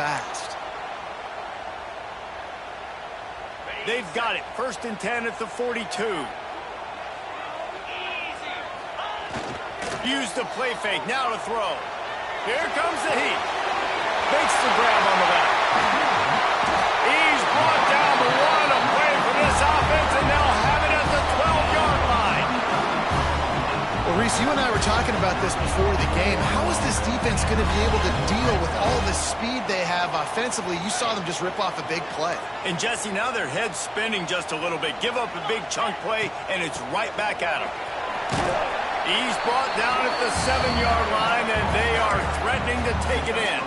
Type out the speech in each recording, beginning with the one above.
fast. They've got it. 1st and 10 at the 42. Use the play fake. Now to throw. Here comes the heat. Makes the grab on the left. He's brought down the one. A play for this offense, and they'll have it at the 12-yard line. Well, Reese, you and I were talking about this before the game. How is this defense going to be able to deal with all the speed they have offensively? You saw them just rip off a big play. And, Jesse, now their head's spinning just a little bit. Give up a big chunk play, and it's right back at them. He's brought down at the 7-yard line, and they are threatening to take it in.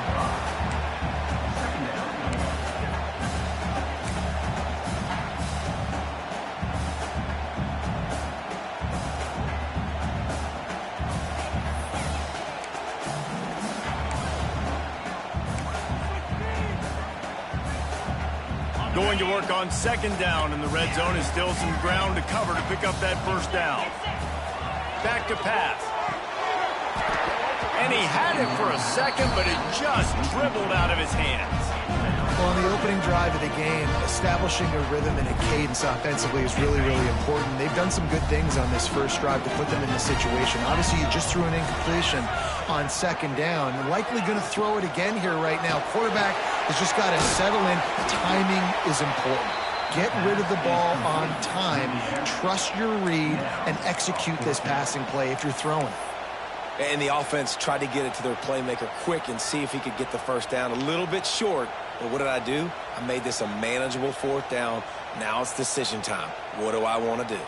Going to work on 2nd down in the red zone, is still some ground to cover to pick up that 1st down. Back to pass. And he had it for a second, but it just dribbled out of his hands. Well, on the opening drive of the game, establishing a rhythm and a cadence offensively is really, really important. They've done some good things on this first drive to put them in this situation. Obviously, you just threw an incompletion on 2nd down. Likely going to throw it again here right now. Quarterback has just got to settle in. Timing is important. Get rid of the ball on time. Trust your read and execute this passing play if you're throwing. And the offense tried to get it to their playmaker quick and see if he could get the 1st down. A little bit short, but what did I do? I made this a manageable 4th down. Now it's decision time. What do I want to do?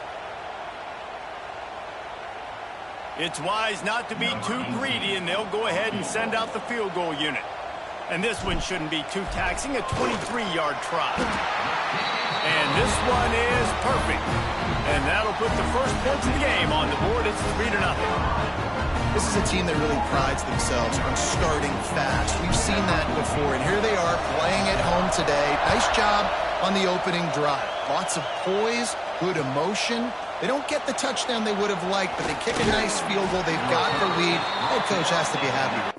It's wise not to be too greedy, and they'll go ahead and send out the field goal unit. And this one shouldn't be too taxing, a 23-yard try. And this one is perfect. And that'll put the first points of the game on the board. It's 3-0. This is a team that really prides themselves on starting fast. We've seen that before, and here they are playing at home today. Nice job on the opening drive. Lots of poise, good emotion. They don't get the touchdown they would have liked, but they kick a nice field goal. They've got the lead. Head coach has to be happy.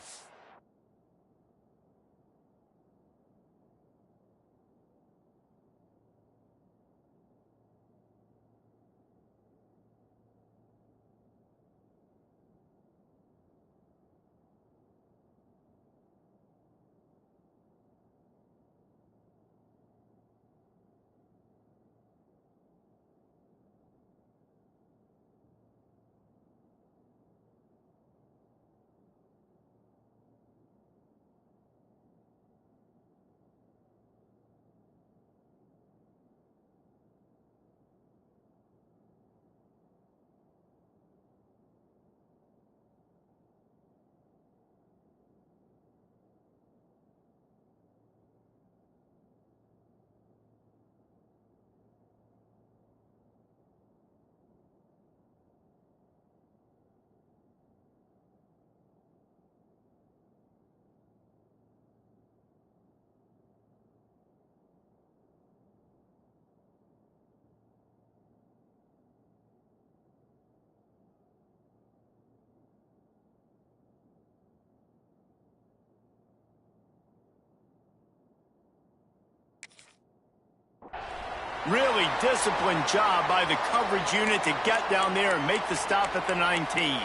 Really disciplined job by the coverage unit to get down there and make the stop at the 19.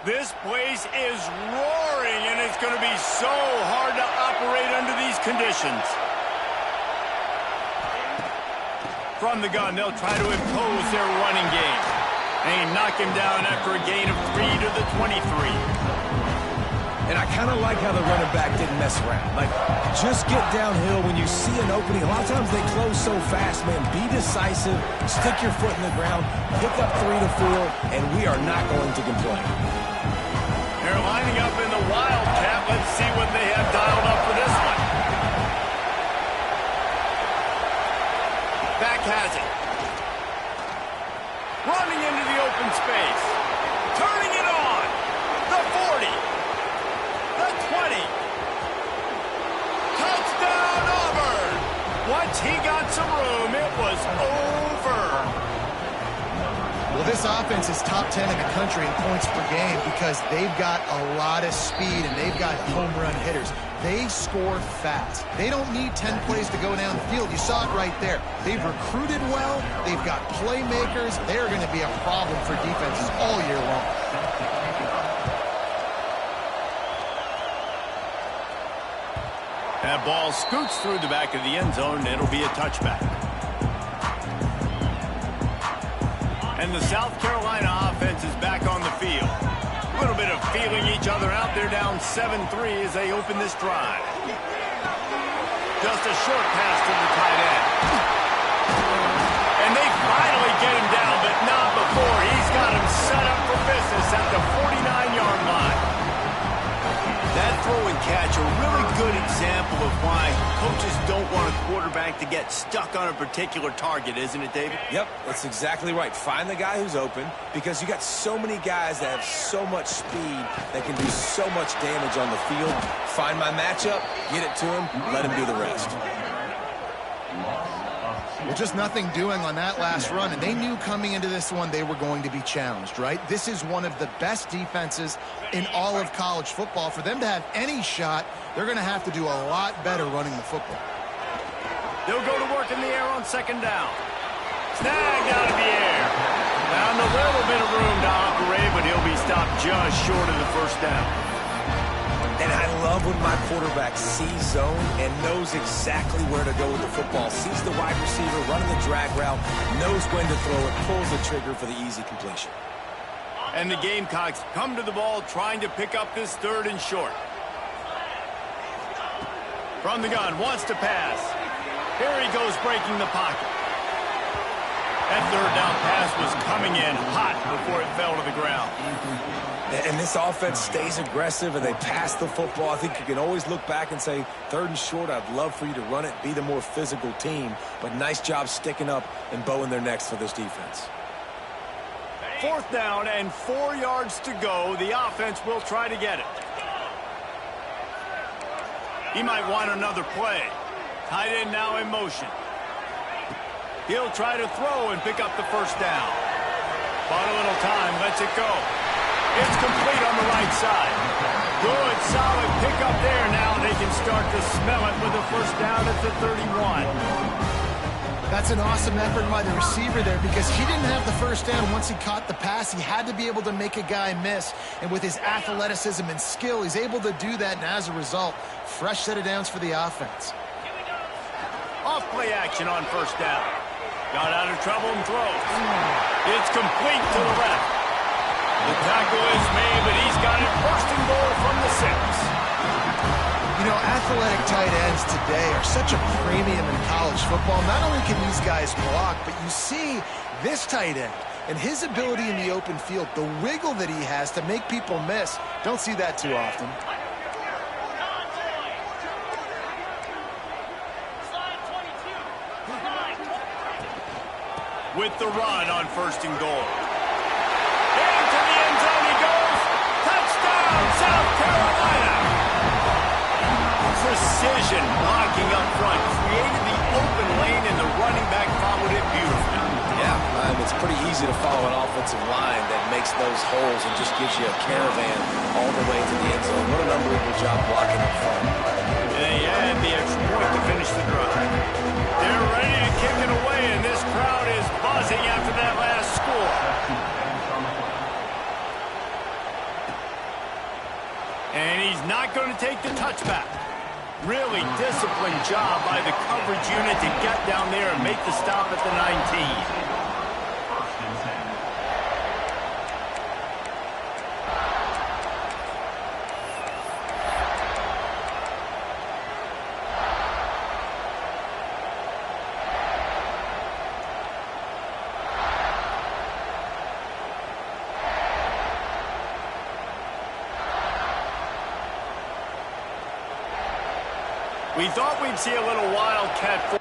This place is roaring, and it's going to be so hard to operate under these conditions. From the gun, they'll try to impose their running game. They knock him down after a gain of 3 to the 23. And I kind of like how the running back didn't mess around. Like, just get downhill when you see an opening. A lot of times they close so fast, man. Be decisive, stick your foot in the ground, pick up 3 to 4, and we are not going to complain. They're lining up in the Wildcat. Let's see what they have dialed up for this one. Back has it. Running into the open space. Turning it on. The 40. The 20. Touchdown, Auburn. Once he got some room, it was over. This offense is top 10 in the country in points per game because they've got a lot of speed and they've got home run hitters. They score fast. They don't need 10 plays to go down the field. You saw it right there. They've recruited well. They've got playmakers. They're going to be a problem for defenses all year long. That ball scoots through the back of the end zone, and it'll be a touchback. And the South Carolina offense is back on the field. A little bit of feeling each other out. They're down 7-3 as they open this drive. Just a short pass to the tight end. And they finally get him down, but not before. He's got him set up for business at the 49-yard line. That throw and catch, a really good example of why coaches don't want a quarterback to get stuck on a particular target, isn't it, David? Yep, that's exactly right. Find the guy who's open because you got so many guys that have so much speed that can do so much damage on the field. Find my matchup, get it to him, let him do the rest. Well, just nothing doing on that last run, and they knew coming into this one they were going to be challenged, right? This is one of the best defenses in all of college football. For them to have any shot, they're going to have to do a lot better running the football. They'll go to work in the air on second down. Snagged out of the air. Found a little bit of room to operate, but he'll be stopped just short of the first down. And I love when my quarterback sees zone and knows exactly where to go with the football. Sees the wide receiver running the drag route, knows when to throw it, pulls the trigger for the easy completion. And the Gamecocks come to the ball trying to pick up this third and short. From the gun, wants to pass. Here he goes breaking the pocket. That third down pass was coming in hot before it fell to the ground. And this offense stays aggressive and they pass the football. I think you can always look back and say, third and short, I'd love for you to run it, be the more physical team. But nice job sticking up and bowing their necks for this defense. Fourth down and 4 yards to go. The offense will try to get it. He might want another play. Tight end now in motion. He'll try to throw and pick up the first down. Bought a little time, lets it go. It's complete on the right side. Good, solid pickup there. Now they can start to smell it with a first down at the 31. That's an awesome effort by the receiver there because he didn't have the first down once he caught the pass. He had to be able to make a guy miss. And with his athleticism and skill, he's able to do that. And as a result, fresh set of downs for the offense. Off play action on first down. Got out of trouble and throws. It's complete to the left. The tackle is made, but he's got it first and goal from the 6. You know, athletic tight ends today are such a premium in college football. Not only can these guys block, but you see this tight end and his ability in the open field, the wiggle that he has to make people miss. Don't see that too often. With the run on first and goal. Into the end zone he goes. Touchdown, South Carolina. Precision blocking up front. Created the open lane, and the running back followed it beautifully. Yeah, it's pretty easy to follow an offensive line that makes those holes and just gives you a caravan all the way to the end zone. What an unbelievable job blocking up front. And they add the extra point to finish the drive. They're ready to kick it away, and this crowd is buzzing after that last score. And he's not going to take the touchback. Really disciplined job by the coverage unit to get down there and make the stop at the 19. We thought we'd see a little wildcat.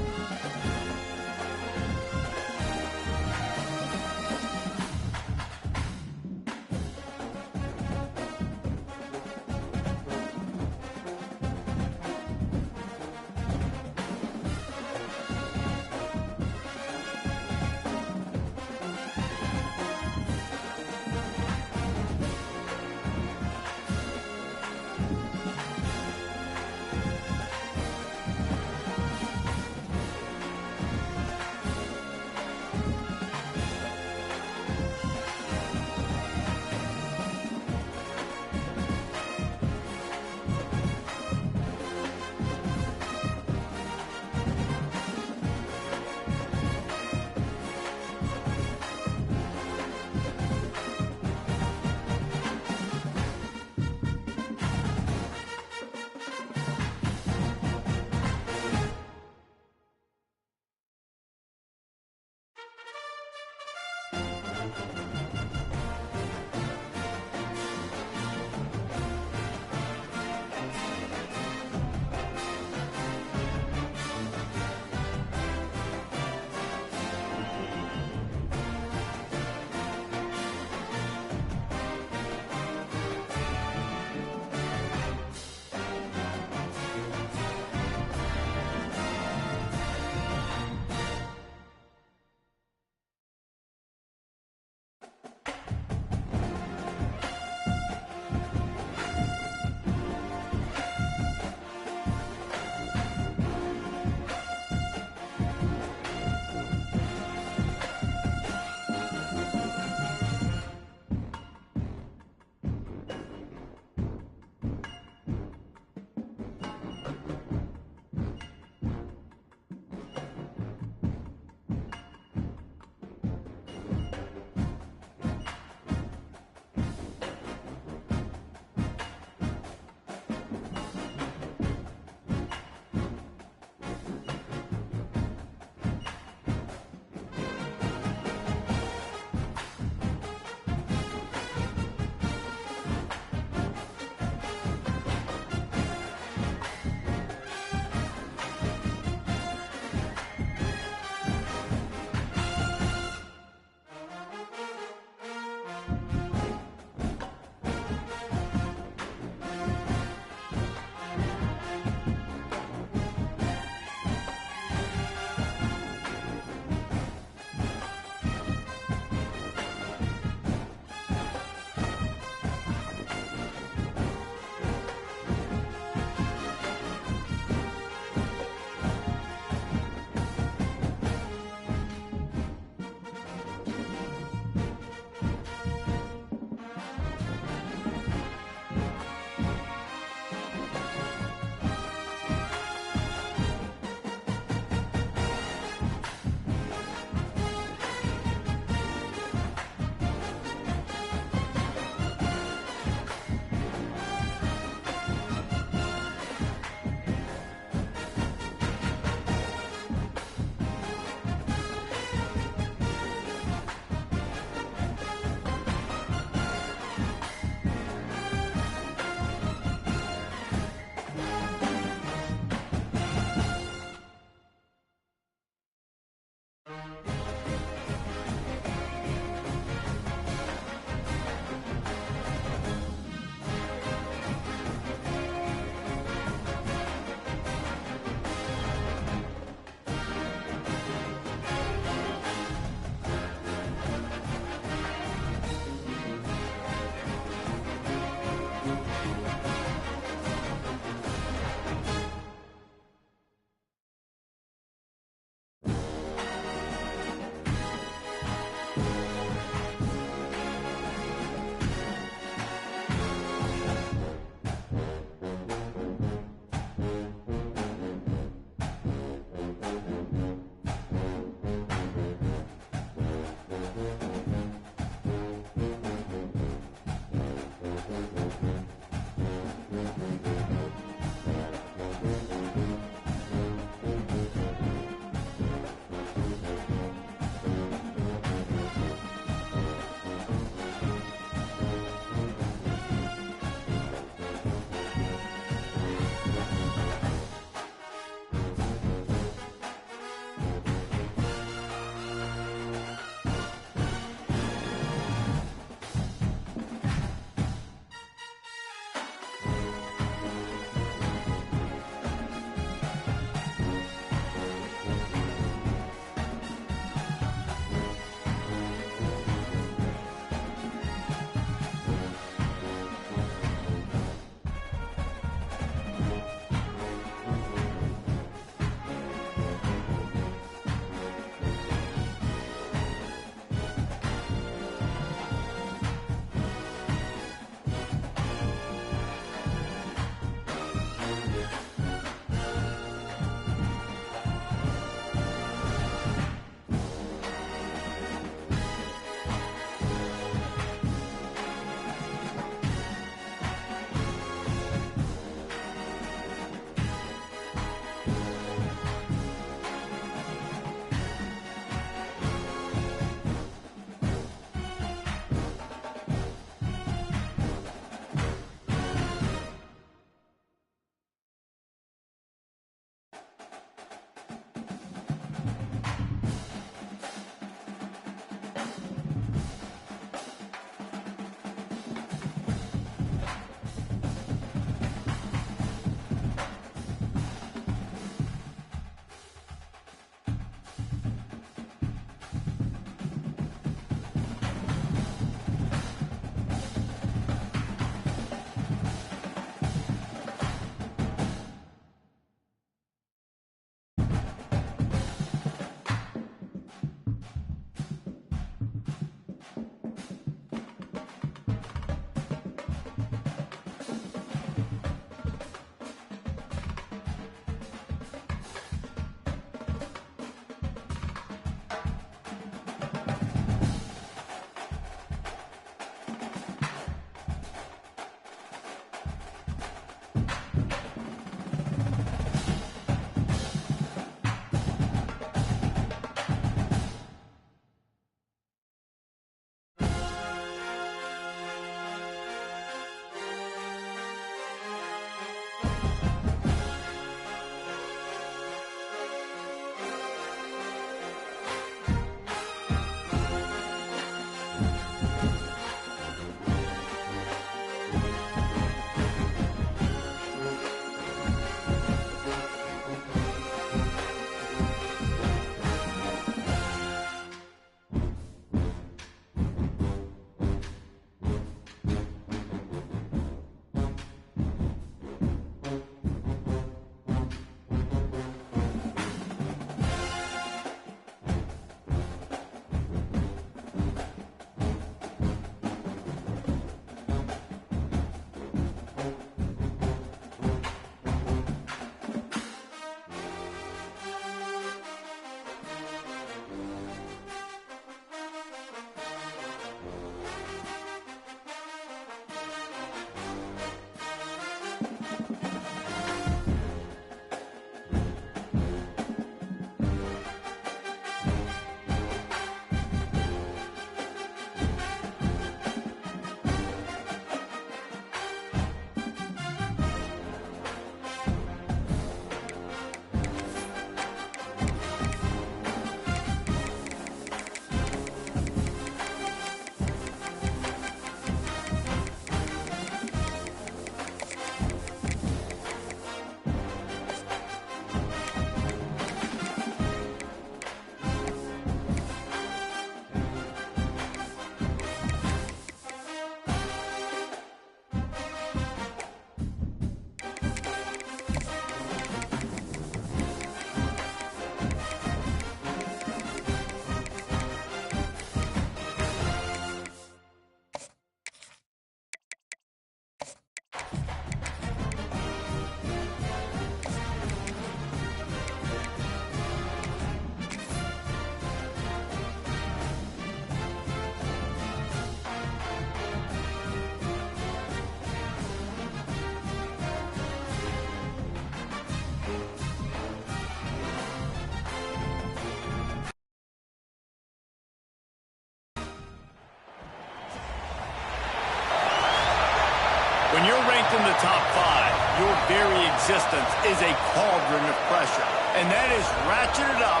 When you're ranked in the top 5, your very existence is a cauldron of pressure. And that is ratcheted up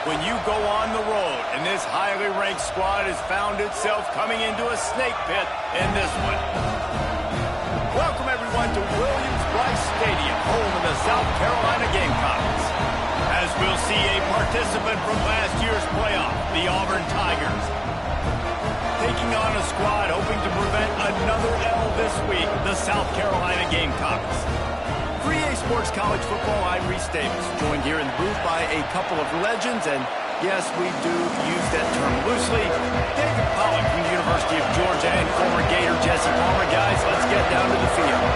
when you go on the road. And this highly ranked squad has found itself coming into a snake pit in this one. Welcome, everyone, to Williams-Brice Stadium, home of the South Carolina Gamecocks. As we'll see a participant from last year's playoff, the Auburn Tigers, taking on a squad hoping to prevent another L this week, the South Carolina Gamecocks. For EA Sports College Football, I'm Reese Davis, joined here in the booth by a couple of legends, and yes, we do use that term loosely. David Pollock from the University of Georgia and former Gator Jesse Palmer. Guys, let's get down to the field.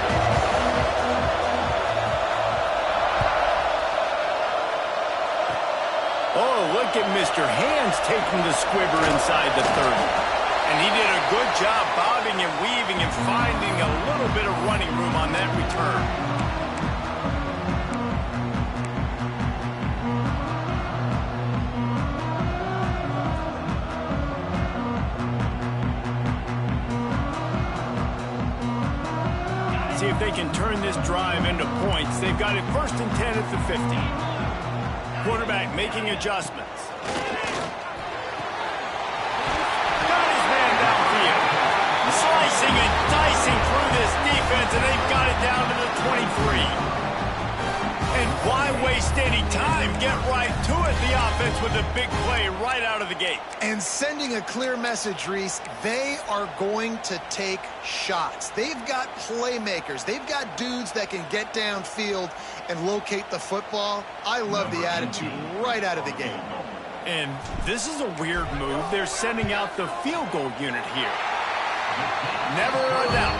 Oh, look at Mr. Hands taking the squibber inside the 30. And he did a good job bobbing and weaving and finding a little bit of running room on that return. See if they can turn this drive into points. They've got it 1st and 10 at the 50. Quarterback making adjustments. Slicing and dicing through this defense, and they've got it down to the 23. And why waste any time? Get right to it, the offense, with a big play right out of the gate. And sending a clear message, Reese, they are going to take shots. They've got playmakers. They've got dudes that can get downfield and locate the football. I love the attitude right out of the gate. And this is a weird move. They're sending out the field goal unit here. Never a doubt.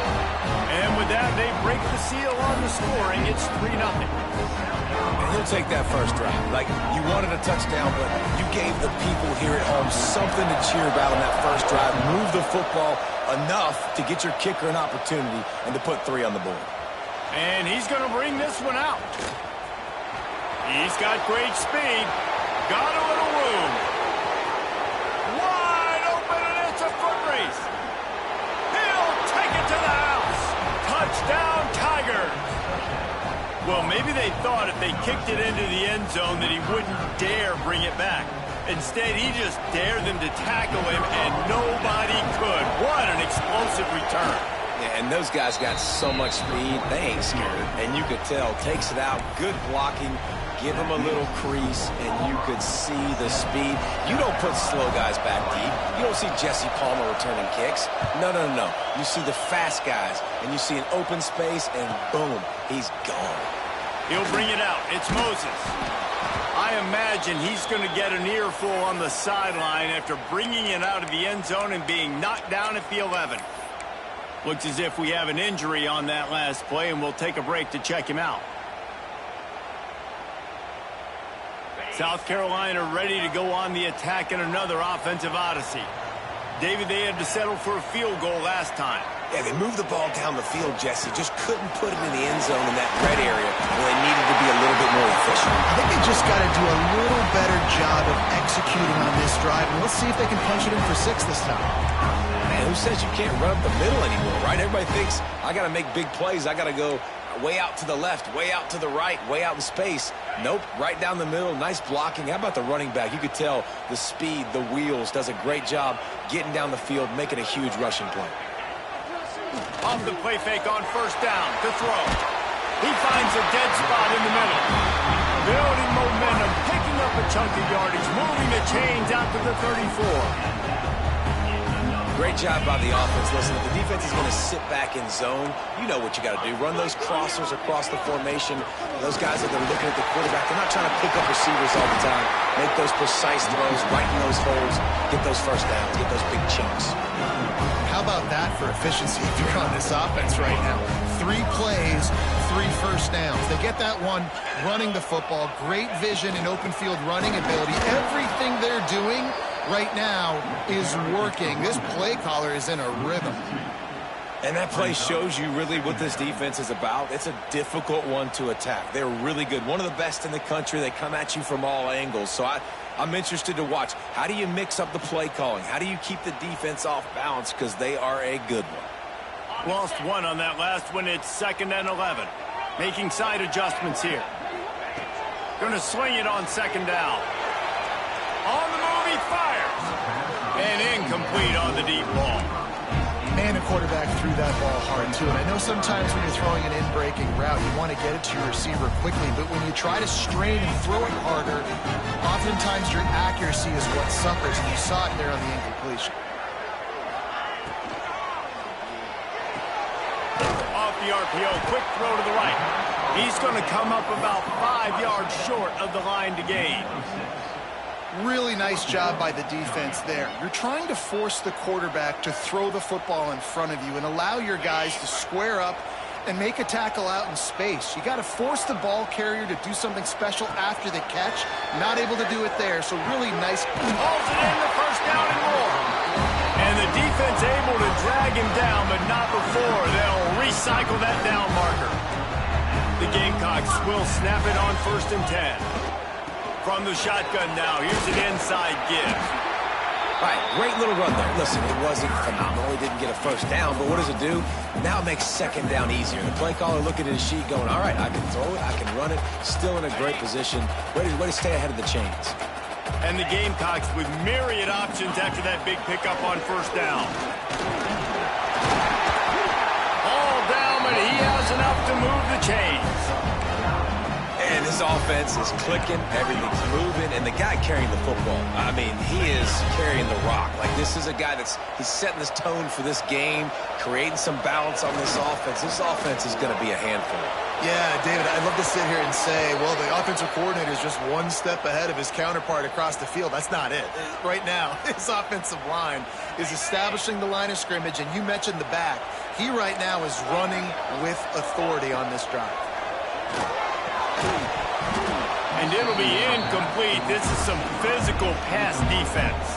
And with that, they break the seal on the scoring. It's 3-0. And he'll take that first drive. Like, you wanted a touchdown, but you gave the people here at home something to cheer about on that first drive. Move the football enough to get your kicker an opportunity and to put 3 on the board. And he's going to bring this one out. He's got great speed. Got a little room. Wide open, and it's a foot race. Take it to the house. Touchdown, Tigers. Well, maybe they thought if they kicked it into the end zone that he wouldn't dare bring it back. Instead, he just dared them to tackle him, and nobody could. What an explosive return. Yeah, and those guys got so much speed, they ain't scared. And you could tell, takes it out, good blocking, give him a little crease, and you could see the speed. You don't put slow guys back deep. You don't see Jesse Palmer returning kicks. No, no, no. You see the fast guys, and you see an open space, and boom, he's gone. He'll bring it out. It's Moses. I imagine he's going to get an earful on the sideline after bringing it out of the end zone and being knocked down at the 11. Looks as if we have an injury on that last play, and we'll take a break to check him out. South Carolina ready to go on the attack in another offensive odyssey. David, they had to settle for a field goal last time. Yeah, they moved the ball down the field, Jesse. Just couldn't put it in the end zone in that red area where they needed to be a little bit more efficient. I think they just got to do a little better job of executing on this drive. And let's see if they can punch it in for 6 this time. Man, who says you can't run up the middle anymore, right? Everybody thinks, I got to make big plays. I got to go way out to the left, way out to the right, way out in space. Nope, right down the middle. Nice blocking. How about the running back? You could tell the speed, the wheels, does a great job getting down the field, making a huge rushing play. Off the play fake on 1st down to throw. He finds a dead spot in the middle. Building momentum, picking up a chunk of yardage, moving the chains out to the 34. Great job by the offense. Listen, if the defense is going to sit back in zone, you know what you got to do. Run those crossers across the formation. Those guys that are looking at the quarterback, they're not trying to pick up receivers all the time. Make those precise throws, right in those holes, get those first downs, get those big chunks. How about that for efficiency if you're on this offense right now? 3 plays, 3 first downs. They get that one running the football. Great vision and open field running ability. Everything they're doing right now is working. This play caller is in a rhythm. And that play shows you really what this defense is about. It's a difficult one to attack. They're really good. One of the best in the country. They come at you from all angles. So I'm interested to watch. How do you mix up the play calling? How do you keep the defense off balance? Because they are a good one. Lost one on that last one. It's 2nd and 11. Making side adjustments here. Going to swing it on 2nd down. On the move, he fires. And incomplete on the deep ball. Man, a quarterback threw that ball hard, too. And I know sometimes when you're throwing an in-breaking route, you want to get it to your receiver quickly. But when you try to strain and throw it harder, oftentimes your accuracy is what suffers. And you saw it there on the incompletion. Off the RPO, quick throw to the right. He's going to come up about 5 yards short of the line to gain. Really nice job by the defense there. You're trying to force the quarterback to throw the football in front of you and allow your guys to square up and make a tackle out in space. You got to force the ball carrier to do something special after the catch. Not able to do it there, so really nice. Hauls it in the 1st down and more. And the defense able to drag him down, but not before they'll recycle that down marker. The Gamecocks will snap it on 1st and 10. From the shotgun now, here's an inside give. All right, great little run there. Listen, it wasn't phenomenal. He didn't get a 1st down, but what does it do? Now it makes 2nd down easier. The play caller looking at his sheet going, all right, I can throw it, I can run it. Still in a great position. Way to stay ahead of the chains. And the Gamecocks with myriad options after that big pickup on 1st down. All down, but he has enough to move the chains. And this offense is clicking, everything's moving, and the guy carrying the football, I mean, he is carrying the rock. Like, this is a guy he's setting this tone for this game, creating some balance on this offense. This offense is going to be a handful. Yeah, David, I'd love to sit here and say, well, the offensive coordinator is just one step ahead of his counterpart across the field. That's not it. Right now, his offensive line is establishing the line of scrimmage, and you mentioned the back. He right now is running with authority on this drive. And it'll be incomplete. This is some physical pass defense.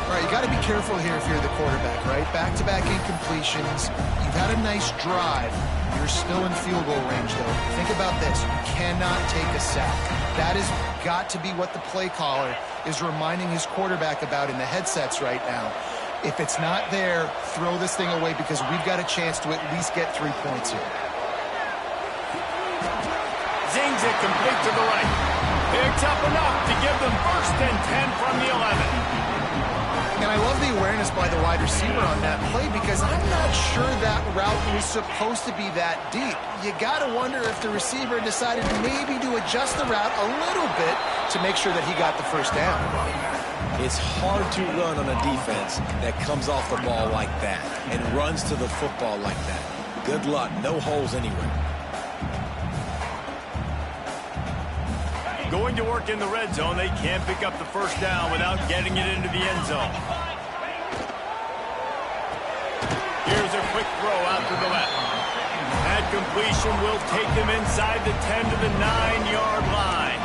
All right, you got to be careful here if you're the quarterback, right? Back-to-back incompletions. You've had a nice drive. You're still in field goal range, though. Think about this. You cannot take a sack. That has got to be what the play caller is reminding his quarterback about in the headsets right now. If it's not there, throw this thing away because we've got a chance to at least get 3 points here. Zings it complete to the right. Picks up enough to give them 1st and 10 from the 11. And I love the awareness by the wide receiver on that play because I'm not sure that route was supposed to be that deep. You got to wonder if the receiver decided maybe to adjust the route a little bit to make sure that he got the 1st down. It's hard to run on a defense that comes off the ball like that and runs to the football like that. Good luck. No holes anywhere. Going to work in the red zone. They can't pick up the 1st down without getting it into the end zone. Here's a quick throw out to the left. That completion will take them inside the 10 to the 9-yard line.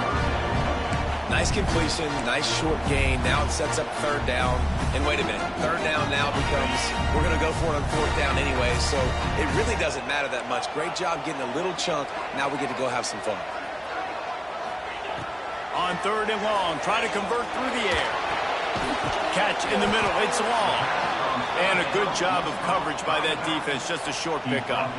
Nice completion, nice short gain. Now it sets up 3rd down. And wait a minute, 3rd down now becomes, we're going to go for it on 4th down anyway, so it really doesn't matter that much. Great job getting a little chunk. Now we get to go have some fun. On 3rd and long, try to convert through the air. Catch in the middle, it's long. And a good job of coverage by that defense, just a short pickup.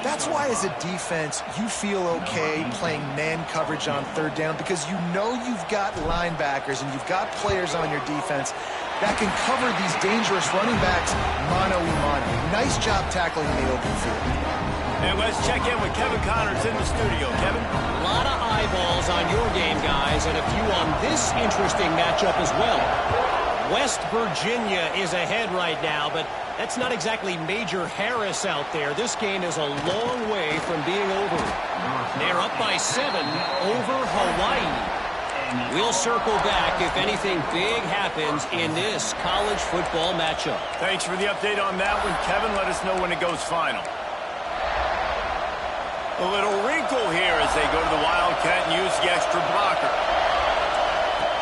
That's why as a defense, you feel okay playing man coverage on 3rd down because you know you've got linebackers and you've got players on your defense that can cover these dangerous running backs mano-a-mano. Nice job tackling in the open field. And let's check in with Kevin Connors in the studio. Kevin? A lot of eyeballs on your game, guys, and a few on this interesting matchup as well. West Virginia is ahead right now, but that's not exactly Major Harris out there. This game is a long way from being over. They're up by 7 over Hawaii. We'll circle back if anything big happens in this college football matchup. Thanks for the update on that one, Kevin. Let us know when it goes final. A little wrinkle here as they go to the Wildcat and use the extra blocker.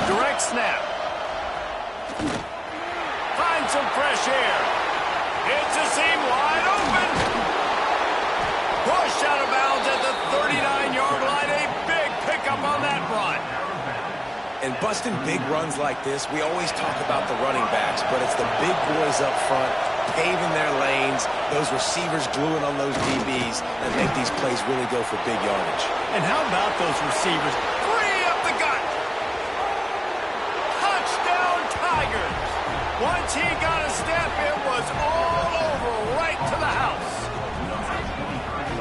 Direct snap. Find some fresh air. It's a seam wide open. Push out of bounds at the 39-yard line. A big pickup on that run. And busting big runs like this, we always talk about the running backs, but it's the big boys up front paving their lanes, those receivers gluing on those DBs that make these plays really go for big yardage. And how about those receivers? Free up the gut. Touchdown, Tigers. Once he got a step, it was all over right to the house.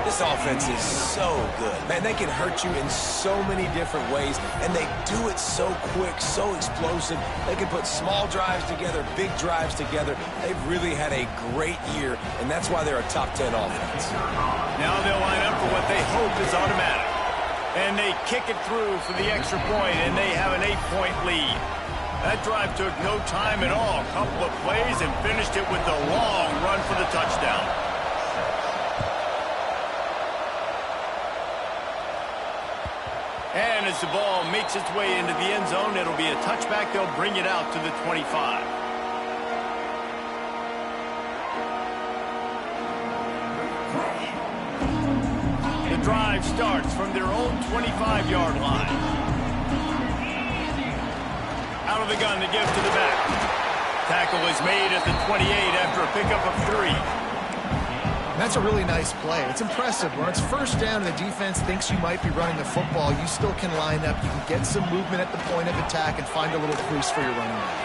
This offense is so good. Man, they can hurt you in so many different ways, and they do it so quick, so explosive. They can put small drives together, big drives together. They've really had a great year, and that's why they're a top 10 offense. Now they'll line up for what they hope is automatic. And they kick it through for the extra point, and they have an 8-point lead. That drive took no time at all. A couple of plays and finished it with a long run for the touchdown. And as the ball makes its way into the end zone, it'll be a touchback. They'll bring it out to the 25. The drive starts from their own 25-yard line. Out of the gun, they give to the back. Tackle is made at the 28 after a pickup of 3. That's a really nice play. It's impressive. When it's first down and the defense thinks you might be running the football, you still can line up. You can get some movement at the point of attack and find a little crease for your running back.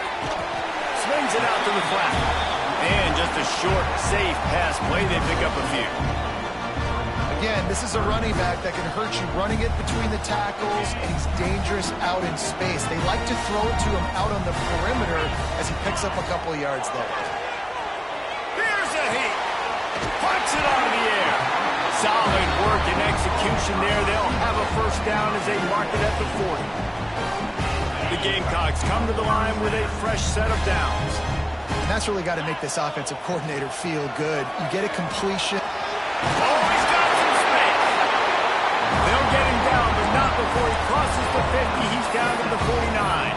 Swings it out to the flat. And just a short, safe pass play. They pick up a few. Again, this is a running back that can hurt you running it between the tackles, and he's dangerous out in space. They like to throw it to him out on the perimeter as he picks up a couple of yards there. Here's a heat. Puts it out of the air. Solid work and execution there. They'll have a first down as they mark it at the 40. The Gamecocks come to the line with a fresh set of downs. And that's really got to make this offensive coordinator feel good. You get a completion. Oh, he's got some space. They'll get him down, but not before he crosses the 50. He's down to the 49.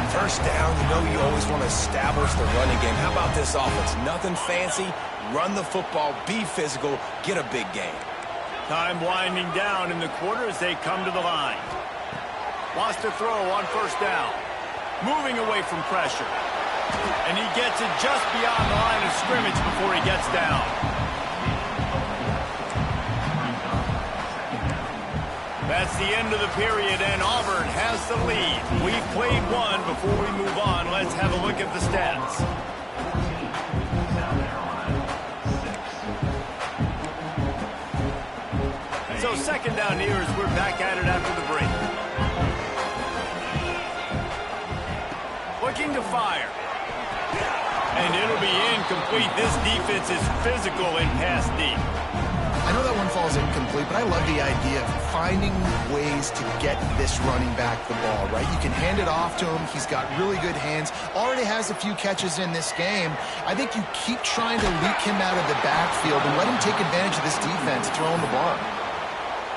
First down, you know you always want to establish the running game. How about this offense? Nothing fancy. Run the football, be physical, get a big gain. Time winding down in the quarter as they come to the line. Wants to throw on first down. Moving away from pressure. And he gets it just beyond the line of scrimmage before he gets down. That's the end of the period, and Auburn has the lead. We've played one. Before we move on, let's have a look at the stats. So second down here as we're back at it after the break. Looking to fire. And it'll be incomplete. This defense is physical in pass deep. I know that one falls incomplete, but I love the idea of finding ways to get this running back the ball, right? You can hand it off to him. He's got really good hands. Already has a few catches in this game. I think you keep trying to leak him out of the backfield and let him take advantage of this defense throwing the ball.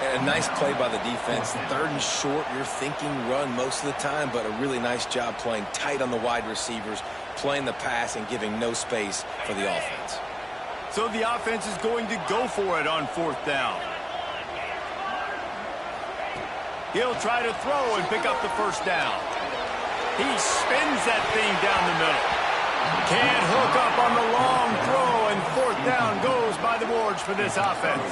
And a nice play by the defense. Third and short, you're thinking run most of the time, but a really nice job playing tight on the wide receivers, playing the pass and giving no space for the offense. So the offense is going to go for it on fourth down. He'll try to throw and pick up the first down. He spins that thing down the middle. Can't hook up on the long throw, and fourth down goes by the boards for this offense.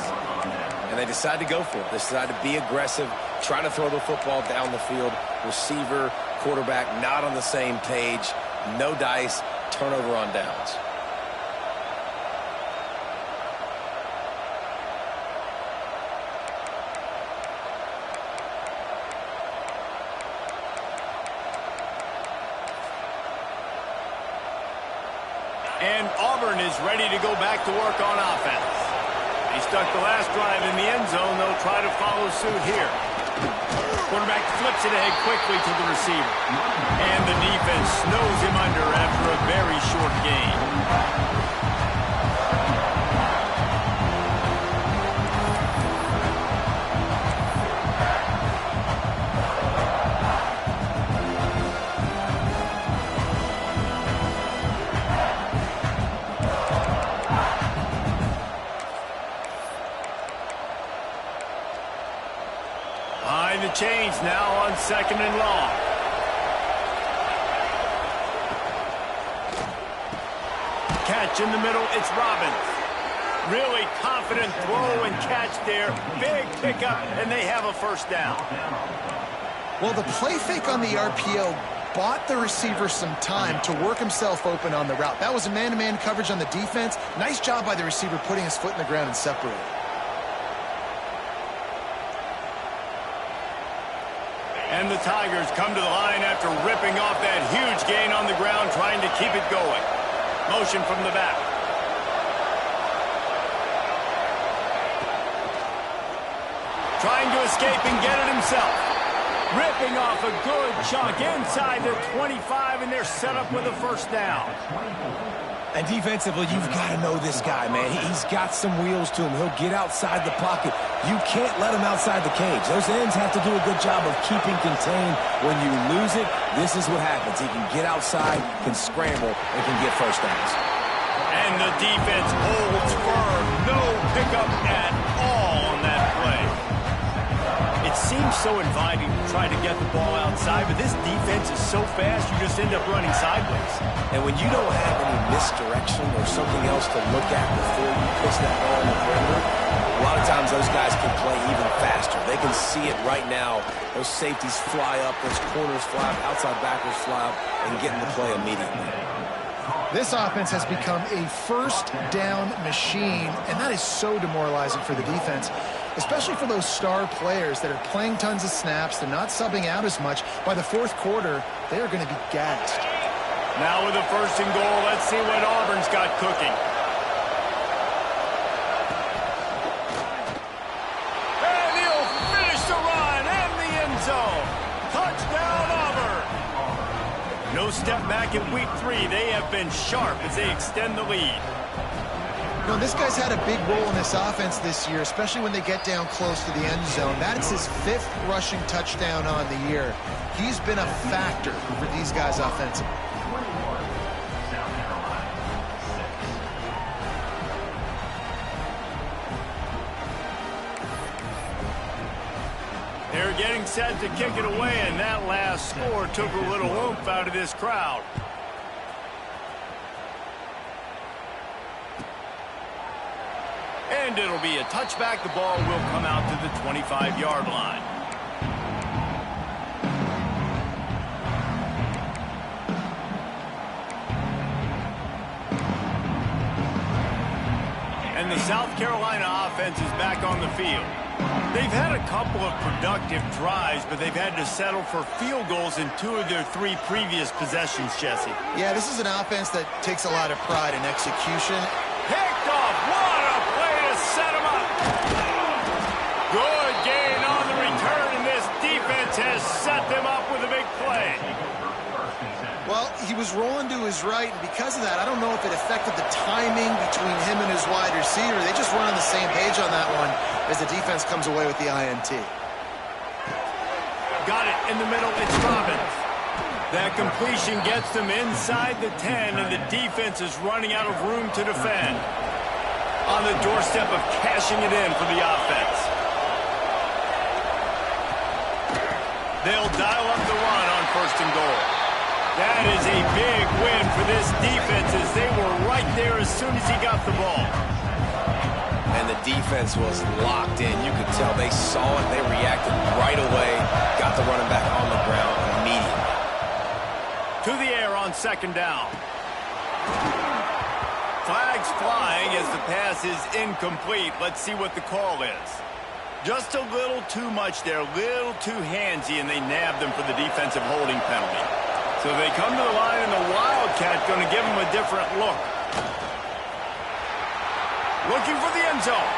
And they decide to go for it. They decide to be aggressive, try to throw the football down the field. Receiver, quarterback not on the same page. No dice, turnover on downs. And Auburn is ready to go back to work on offense. They stuck the last drive in the end zone. They'll try to follow suit here. Quarterback flips it ahead quickly to the receiver. And the defense snows him under after a very short gain. Behind the chains now on second and long. pitch in the middle. It's Robbins. Really confident throw and catch there. Big pickup, and they have a first down. Well, the play fake on the RPO bought the receiver some time to work himself open on the route. That was a man-to-man coverage on the defense. Nice job by the receiver putting his foot in the ground and separating. And the Tigers come to the line after ripping off that huge gain on the ground, trying to keep it going. Motion from the back. Trying to escape and get it himself. Ripping off a good chunk inside the 25, and they're set up with a first down. And defensively, you've got to know this guy, man. He's got some wheels to him. He'll get outside the pocket. You can't let him outside the cage. Those ends have to do a good job of keeping contained. When you lose it, this is what happens. He can get outside, can scramble, and can get first downs. And the defense holds firm. No pickup at all on that play. It seems so inviting to try to get the ball outside, but this defense is so fast, you just end up running sideways. And when you don't have any misdirection or something else to look at before you pitch that ball in the perimeter, a lot of times those guys can play even faster. They can see it right now. Those safeties fly up, those corners fly up, outside backers fly up, and get in the play immediately. This offense has become a first down machine, and that is so demoralizing for the defense, especially for those star players that are playing tons of snaps. They're not subbing out as much. By the fourth quarter, they are going to be gassed. Now with a first and goal, let's see what Auburn's got cooking. And he'll finish the run and the end zone. Touchdown, Auburn. No step back in week 3. They have been sharp as they extend the lead. You know, this guy's had a big role in this offense this year, especially when they get down close to the end zone. That's his 5th rushing touchdown on the year. He's been a factor for these guys offensively. They're getting set to kick it away, and that last score took a little oomph out of this crowd. And it'll be a touchback. The ball will come out to the 25-yard line. And the South Carolina offense is back on the field. They've had a couple of productive drives, but they've had to settle for field goals in 2 of their 3 previous possessions, Jesse. Yeah, this is an offense that takes a lot of pride in execution. Picked off. What a play to set him up. Good gain on the return, and this defense has set them up with a big play. Well, he was rolling to his right, and because of that, I don't know if it affected the timing between him and his wide receiver. They just run on the same page on that one as the defense comes away with the INT. Got it in the middle. It's Robbins. That completion gets them inside the 10, and the defense is running out of room to defend. On the doorstep of cashing it in for the offense. They'll dial up the run on first and goal. That is a big win for this defense, as they were right there as soon as he got the ball. And the defense was locked in. You could tell they saw it. They reacted right away. Got the running back on the ground immediately. To the air on second down. Flags flying as the pass is incomplete. Let's see what the call is. Just a little too much there, a little too handsy, and they nabbed them for the defensive holding penalty. So they come to the line, and the Wildcat going to give them a different look. Looking for the end zone.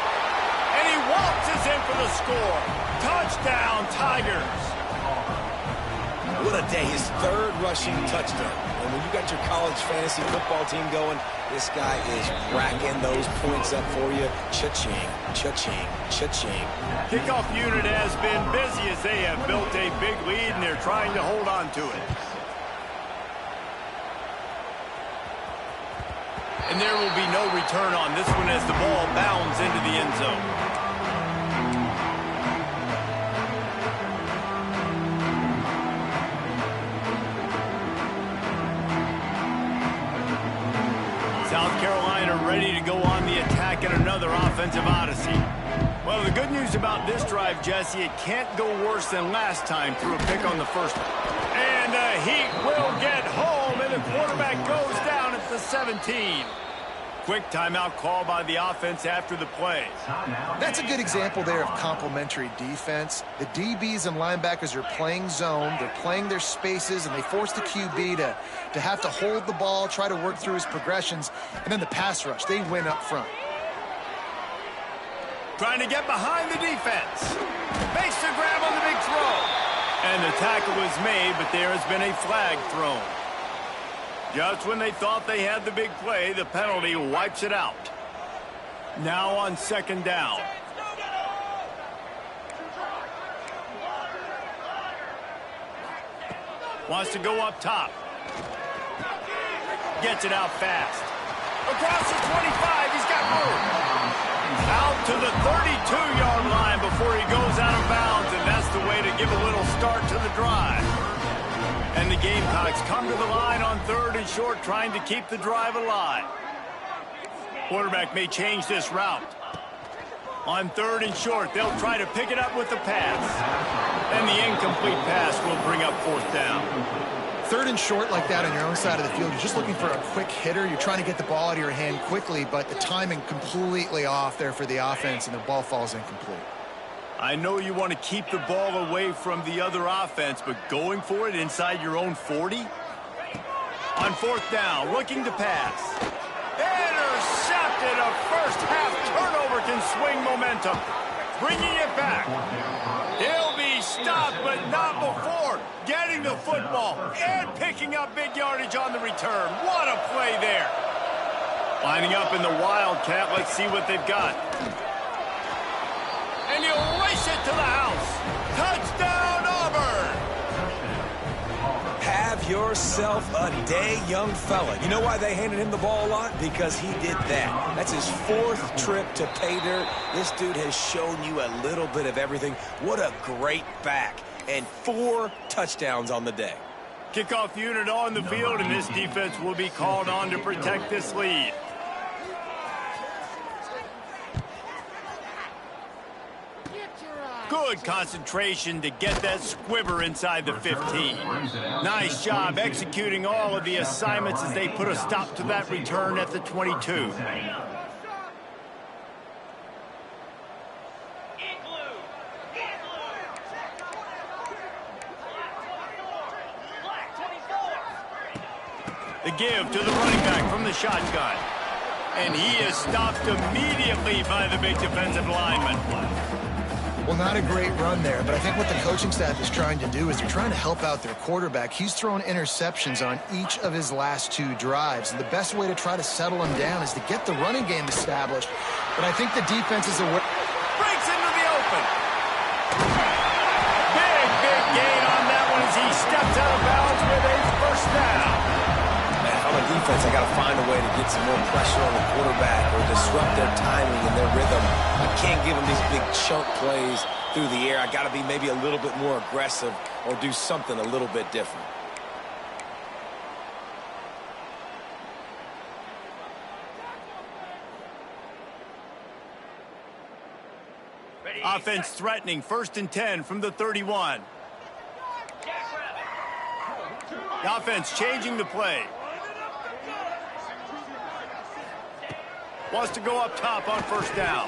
And he waltzes in for the score. Touchdown, Tigers. What a day. His 3rd rushing touchdown. And when you got your college fantasy football team going, this guy is racking those points up for you. Cha-ching, cha-ching, cha-ching. Kickoff unit has been busy as they have built a big lead, and they're trying to hold on to it. And there will be no return on this one as the ball bounds into the end zone. South Carolina ready to go on the attack in another offensive odyssey. Well, the good news about this drive, Jesse, it can't go worse than last time through a pick on the first one. And Heat will get home, and the quarterback goes down at the 17. Quick timeout call by the offense after the play. That's a good example there of complementary defense. The DBs and linebackers are playing zone, they're playing their spaces, and they force the QB to have to hold the ball, try to work through his progressions, and then the pass rush, they win up front. Trying to get behind the defense. Makes the grab on the big throw. And the tackle was made, but there has been a flag thrown. Just when they thought they had the big play, the penalty wipes it out. Now on second down. Wants to go up top. Gets it out fast. Across the 25, he's got room. Out to the 32-yard line before he goes out of bounds, and that's the way to give a little start to the drive. And the Gamecocks come to the line on 3rd and short, trying to keep the drive alive. Quarterback may change this route. On 3rd and short, they'll try to pick it up with the pass. And the incomplete pass will bring up 4th down. 3rd and short like that on your own side of the field, you're just looking for a quick hitter. You're trying to get the ball out of your hand quickly, but the timing completely off there for the offense, and the ball falls incomplete. I know you want to keep the ball away from the other offense, but going for it inside your own 40? On 4th down, looking to pass. Intercepted. A first-half turnover can swing momentum. Bringing it back. He'll be stopped, but not before getting the football and picking up big yardage on the return. What a play there. Lining up in the Wildcat. Let's see what they've got. And he'll race it to the house. Touchdown, Auburn! Have yourself a day, young fella. You know why they handed him the ball a lot? Because he did that. That's his 4th trip to pay dirt. This dude has shown you a little bit of everything. What a great back. And 4 touchdowns on the day. Kickoff unit on the field, and this defense will be called on to protect this lead. Good concentration to get that squibber inside the 15. Nice job executing all of the assignments as they put a stop to that return at the 22. The give to the running back from the shotgun. And he is stopped immediately by the big defensive lineman. Well, not a great run there, but I think what the coaching staff is trying to do is they're trying to help out their quarterback. He's thrown interceptions on each of his last 2 drives, and the best way to try to settle him down is to get the running game established. But I think the defense is aware. Breaks into the open. Big gain on that one as he steps out of bounds with a first down. Man, if I'm a defense, I got to find a way to get some more pressure on the quarterback or disrupt their timing and their rhythm. I can't give them these big chunk plays through the air. I got to be maybe a little bit more aggressive or do something a little bit different. Offense threatening, 1st and 10 from the 31. The offense changing the play. Wants to go up top on 1st down.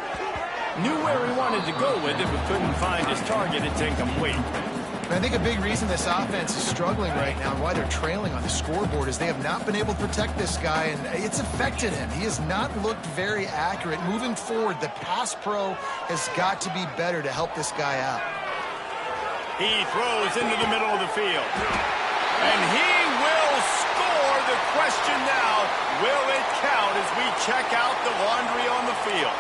Knew where he wanted to go with it, but couldn't find his target. It's incomplete. And I think a big reason this offense is struggling right now and why they're trailing on the scoreboard is they have not been able to protect this guy, and it's affected him. He has not looked very accurate. Moving forward, the pass pro has got to be better to help this guy out. He throws into the middle of the field. And he will score. The question now, will it count as we check out the laundry on the field?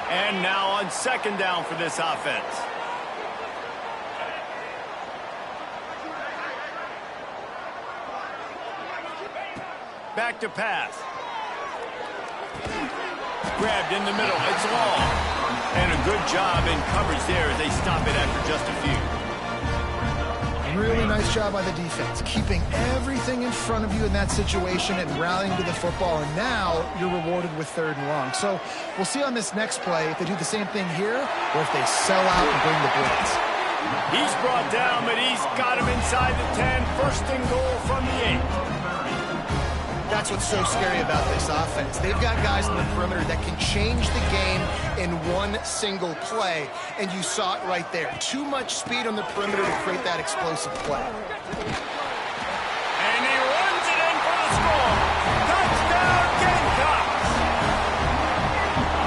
And now on 2nd down for this offense. Back to pass. Grabbed in the middle. It's long. And a good job in coverage there as they stop it after just a few. Really nice job by the defense, keeping everything in front of you in that situation and rallying to the football, and now you're rewarded with 3rd and long. So we'll see on this next play if they do the same thing here or if they sell out and bring the blitz. He's brought down, but he's got him inside the 10. 1st and goal from the 8. That's what's so scary about this offense. They've got guys in the perimeter that can change the game in one single play, and you saw it right there. Too much speed on the perimeter to create that explosive play. And he runs it in for the score. Touchdown, Gamecocks!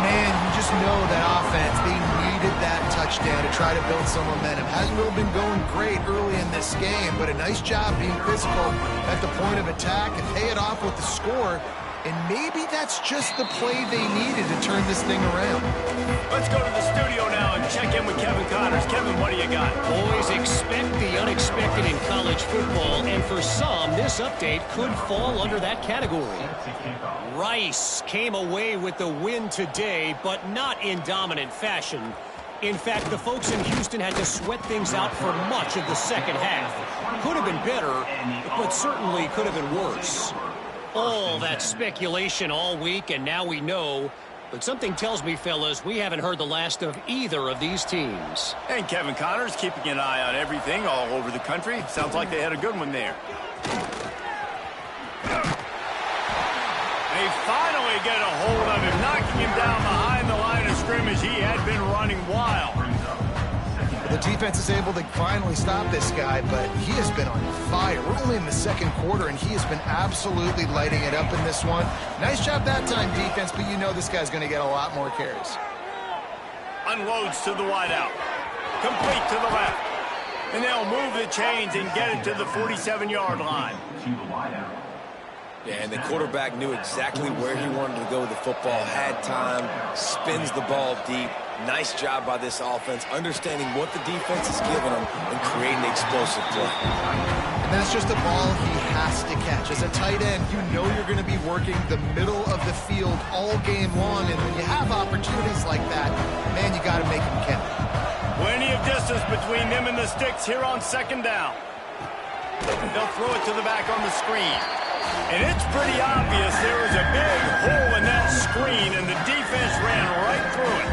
Man, you just know that offense, they needed that touchdown to try to build some momentum. Hasn't really been going great early in this game, but a nice job being physical at the point of attack and pay it off with the score. And maybe that's just the play they needed to turn this thing around. Let's go to the studio now and check in with Kevin Connors. Kevin, what do you got? Boys, expect the unexpected in college football, and for some, this update could fall under that category. Rice came away with the win today, but not in dominant fashion. In fact, the folks in Houston had to sweat things out for much of the second half. Could have been better, but certainly could have been worse. All that speculation all week, and now we know. But something tells me, fellas, we haven't heard the last of either of these teams. And Kevin Connors keeping an eye on everything all over the country. Sounds like they had a good one there. They finally get a hold of him, knocking him down behind the line of scrimmage. He had been running wild. The defense is able to finally stop this guy, but he has been on fire. We're only in the 2nd quarter, and he has been absolutely lighting it up in this one. Nice job that time, defense, but you know this guy's going to get a lot more carries. Unloads to the wideout. Complete to the left. And they'll move the chains and get it to the 47-yard line. Yeah, and the quarterback knew exactly where he wanted to go with the football, had time, spins the ball deep. Nice job by this offense, understanding what the defense is giving them and creating the explosive play. And that's just a ball he has to catch. As a tight end, you know you're going to be working the middle of the field all game long, and when you have opportunities like that, man, you got to make them count. Plenty of distance between them and the sticks here on 2nd down. They'll throw it to the back on the screen. And it's pretty obvious there is a big hole in that screen, and the defense ran right through it.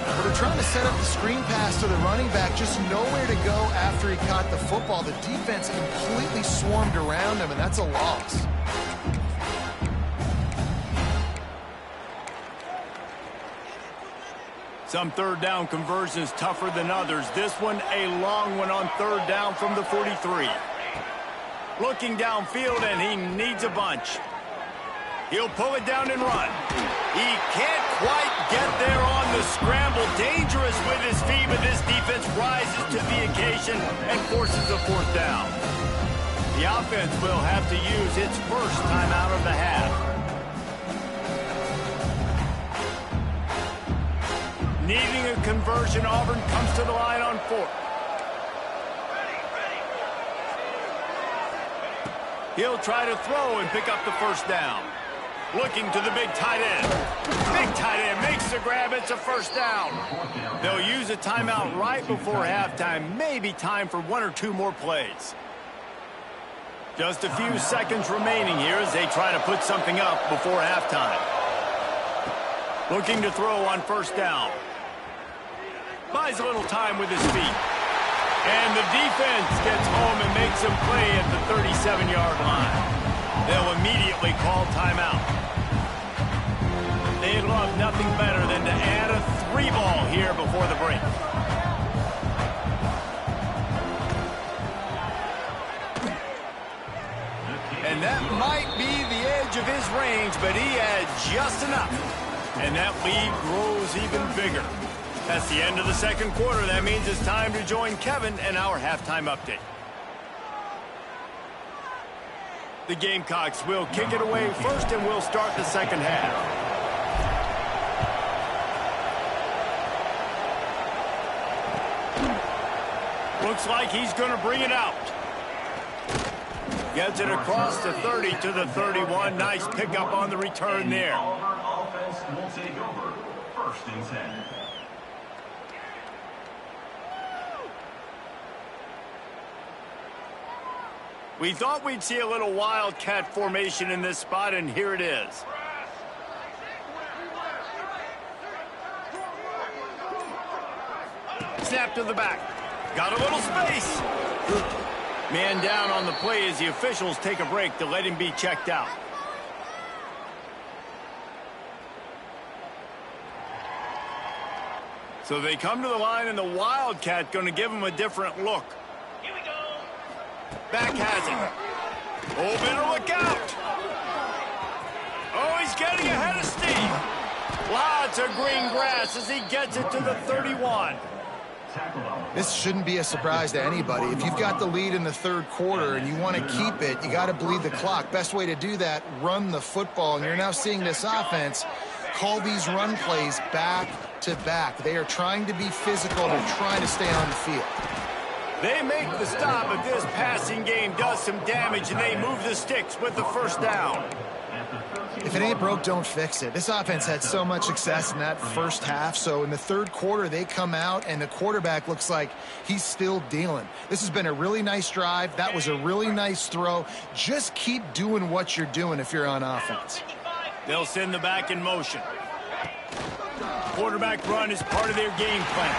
But they're trying to set up the screen pass to the running back, just nowhere to go after he caught the football. The defense completely swarmed around him, and that's a loss. Some 3rd down conversions tougher than others. This one, a long one on 3rd down from the 43. Looking downfield, and he needs a bunch. He'll pull it down and run. He can't quite get there on the scramble. Dangerous with his feet, but this defense rises to the occasion and forces a 4th down. The offense will have to use its first timeout of the half. Needing a conversion, Auburn comes to the line on 4th. He'll try to throw and pick up the 1st down. Looking to the big tight end. Big tight end makes the grab. It's a 1st down. They'll use a timeout right before halftime. Maybe time for 1 or 2 more plays. Just a few seconds remaining here as they try to put something up before halftime. Looking to throw on 1st down. Buys a little time with his feet. And the defense gets home and makes him play at the 37-yard line. They'll immediately call timeout. They'd love nothing better than to add a 3-ball here before the break. And that might be the edge of his range, but he had just enough. And that lead grows even bigger. That's the end of the 2nd quarter. That means it's time to join Kevin and our halftime update. The Gamecocks will kick it away first, and we'll start the 2nd half. Looks like he's going to bring it out. Gets it across the 30 to the 31. Nice pickup on the return there. Offense will take over 1st and 10. We thought we'd see a little wildcat formation in this spot, and here it is. Snap to the back. Got a little space. Man down on the play as the officials take a break to let him be checked out. So they come to the line, and the Wildcat going to give him a different look. Here we go. Back has it. Oh, better look out. Oh, he's getting ahead of steam. Lots of green grass as he gets it to the 31. This shouldn't be a surprise to anybody. If you've got the lead in the third quarter and you want to keep it, you got to bleed the clock. Best way to do that, run the football. And you're now seeing this offense call these run plays back to back. They are trying to be physical. They're trying to stay on the field. They make the stop, but this passing game does some damage, and they move the sticks with the first down. If it ain't broke, don't fix it. This offense had so much success in that first half, so in the third quarter, they come out, and the quarterback looks like he's still dealing. This has been a really nice drive. That was a really nice throw. Just keep doing what you're doing if you're on offense. They'll send the back in motion. Quarterback run is part of their game plan.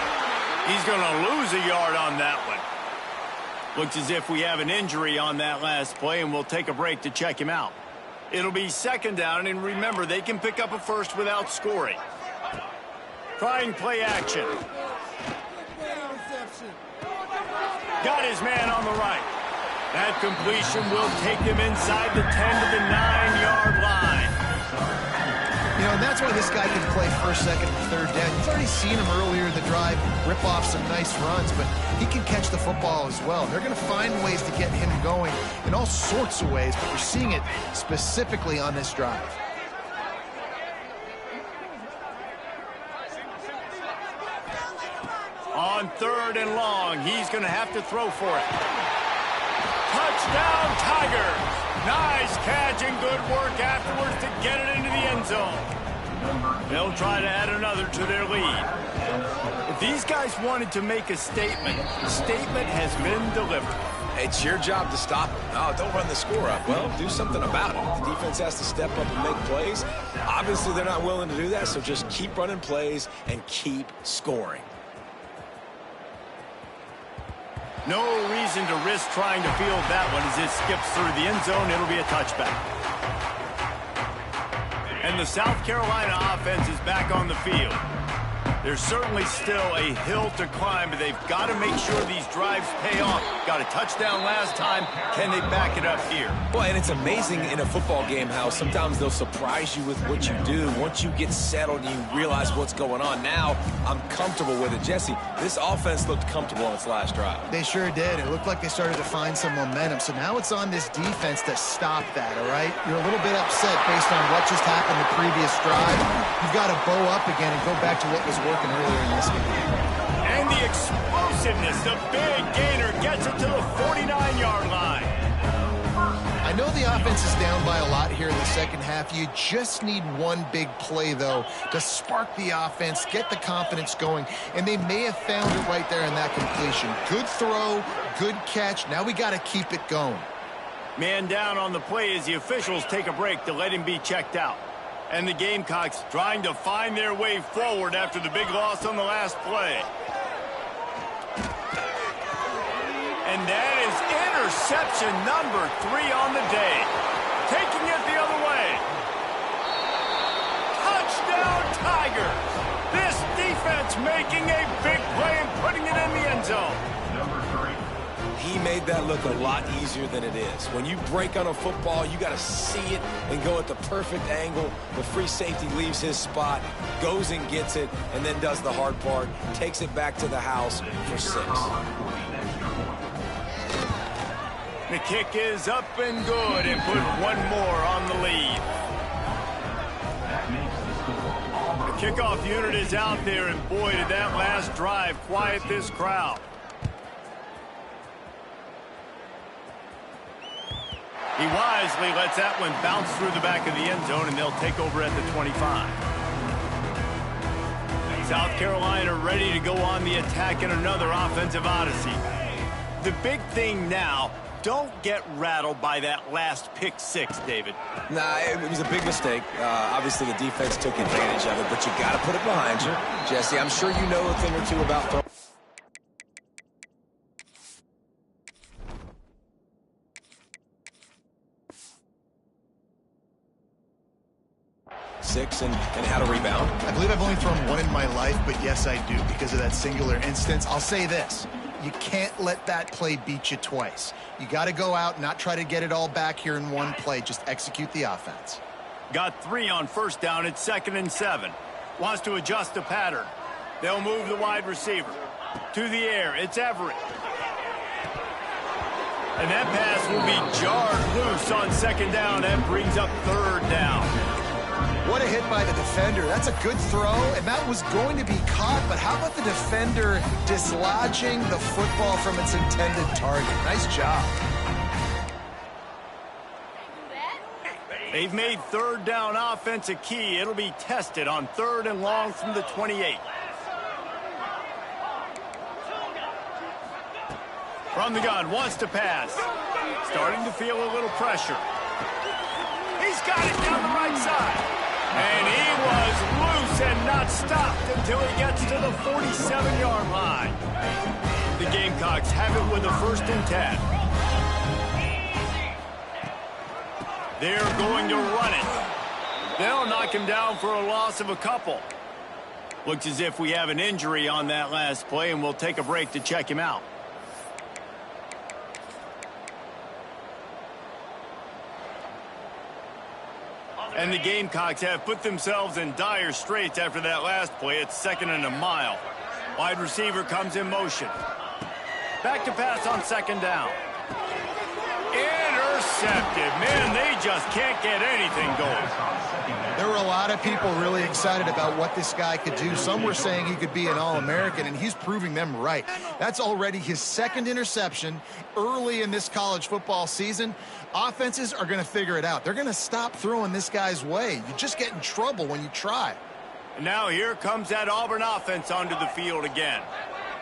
He's going to lose a yard on that one. Looks as if we have an injury on that last play, and we'll take a break to check him out. It'll be second down, and remember, they can pick up a first without scoring. Trying play action. Got his man on the right. That completion will take him inside the 10 to the 9-yard line. You know, and that's why this guy can play first, second, and third down. You've already seen him earlier in the drive rip off some nice runs, but he can catch the football as well. They're going to find ways to get him going in all sorts of ways, but we're seeing it specifically on this drive. On third and long, he's going to have to throw for it. Touchdown, Tigers! Nice catch and good work afterwards to get it into the end zone. They'll try to add another to their lead. If these guys wanted to make a statement, the statement has been delivered. It's your job to stop them. Oh, don't run the score up. Well, do something about it. The defense has to step up and make plays. Obviously, they're not willing to do that, so just keep running plays and keep scoring. No reason to risk trying to field that one as it skips through the end zone. It'll be a touchback. And the South Carolina offense is back on the field. There's certainly still a hill to climb, but they've got to make sure these drives pay off. Got a touchdown last time. Can they back it up here? Well, and it's amazing in a football game how sometimes they'll surprise you with what you do. Once you get settled and you realize what's going on, now I'm comfortable with it. Jesse, this offense looked comfortable on its last drive. They sure did. It looked like they started to find some momentum. So now it's on this defense to stop that, all right? You're a little bit upset based on what just happened the previous drive. You've got to bow up again and go back to what was working earlier in this game. And the explosiveness, the big gainer gets it to the 49-yard line. I know the offense is down by a lot here in the second half. You just need one big play, though, to spark the offense, get the confidence going, and they may have found it right there in that completion. Good throw, good catch. Now we got to keep it going. Man down on the play as the officials take a break to let him be checked out. And the Gamecocks trying to find their way forward after the big loss on the last play. And that is interception number 3 on the day. Taking it the other way. Touchdown, Tigers. This defense making a big play and putting it in the end zone. He made that look a lot easier than it is. When you break on a football, you got to see it and go at the perfect angle. The free safety leaves his spot, goes and gets it, and then does the hard part, takes it back to the house for 6. The kick is up and good and put one more on the lead. The kickoff unit is out there, and boy, did that last drive quiet this crowd. He wisely lets that one bounce through the back of the end zone, and they'll take over at the 25. South Carolina ready to go on the attack in another offensive odyssey. The big thing now, don't get rattled by that last pick six, David. Nah, it was a big mistake. Obviously, the defense took advantage of it, but you got to put it behind you. Jesse, I'm sure you know a thing or two about throwing. And how to rebound. I believe I've only thrown one in my life, but yes, I do because of that singular instance. I'll say this. You can't let that play beat you twice. You got to go out and not try to get it all back here in one play. Just execute the offense. Got 3 on first down. It's 2nd and 7. Wants to adjust the pattern. They'll move the wide receiver. To the air. It's Everett. And that pass will be jarred loose on 2nd down. That brings up 3rd down. What a hit by the defender. That's a good throw, and that was going to be caught, but how about the defender dislodging the football from its intended target? Nice job. They've made 3rd down offense a key. It'll be tested on 3rd and long from the 28. From the gun, wants to pass. Starting to feel a little pressure. He's got it down the right side. And he was loose and not stopped until he gets to the 47-yard line. The Gamecocks have it with a 1st and 10. They're going to run it. They'll knock him down for a loss of a couple. Looks as if we have an injury on that last play, and we'll take a break to check him out. And the Gamecocks have put themselves in dire straits after that last play. It's 2nd and a mile. Wide receiver comes in motion. Back to pass on 2nd down. Intercepted. Man, they just can't get anything going. There were a lot of people really excited about what this guy could do. Some were saying he could be an All-American, and he's proving them right. That's already his 2nd interception early in this college football season. Offenses are going to figure it out. They're going to stop throwing this guy's way. You just get in trouble when you try. And now here comes that Auburn offense onto the field again.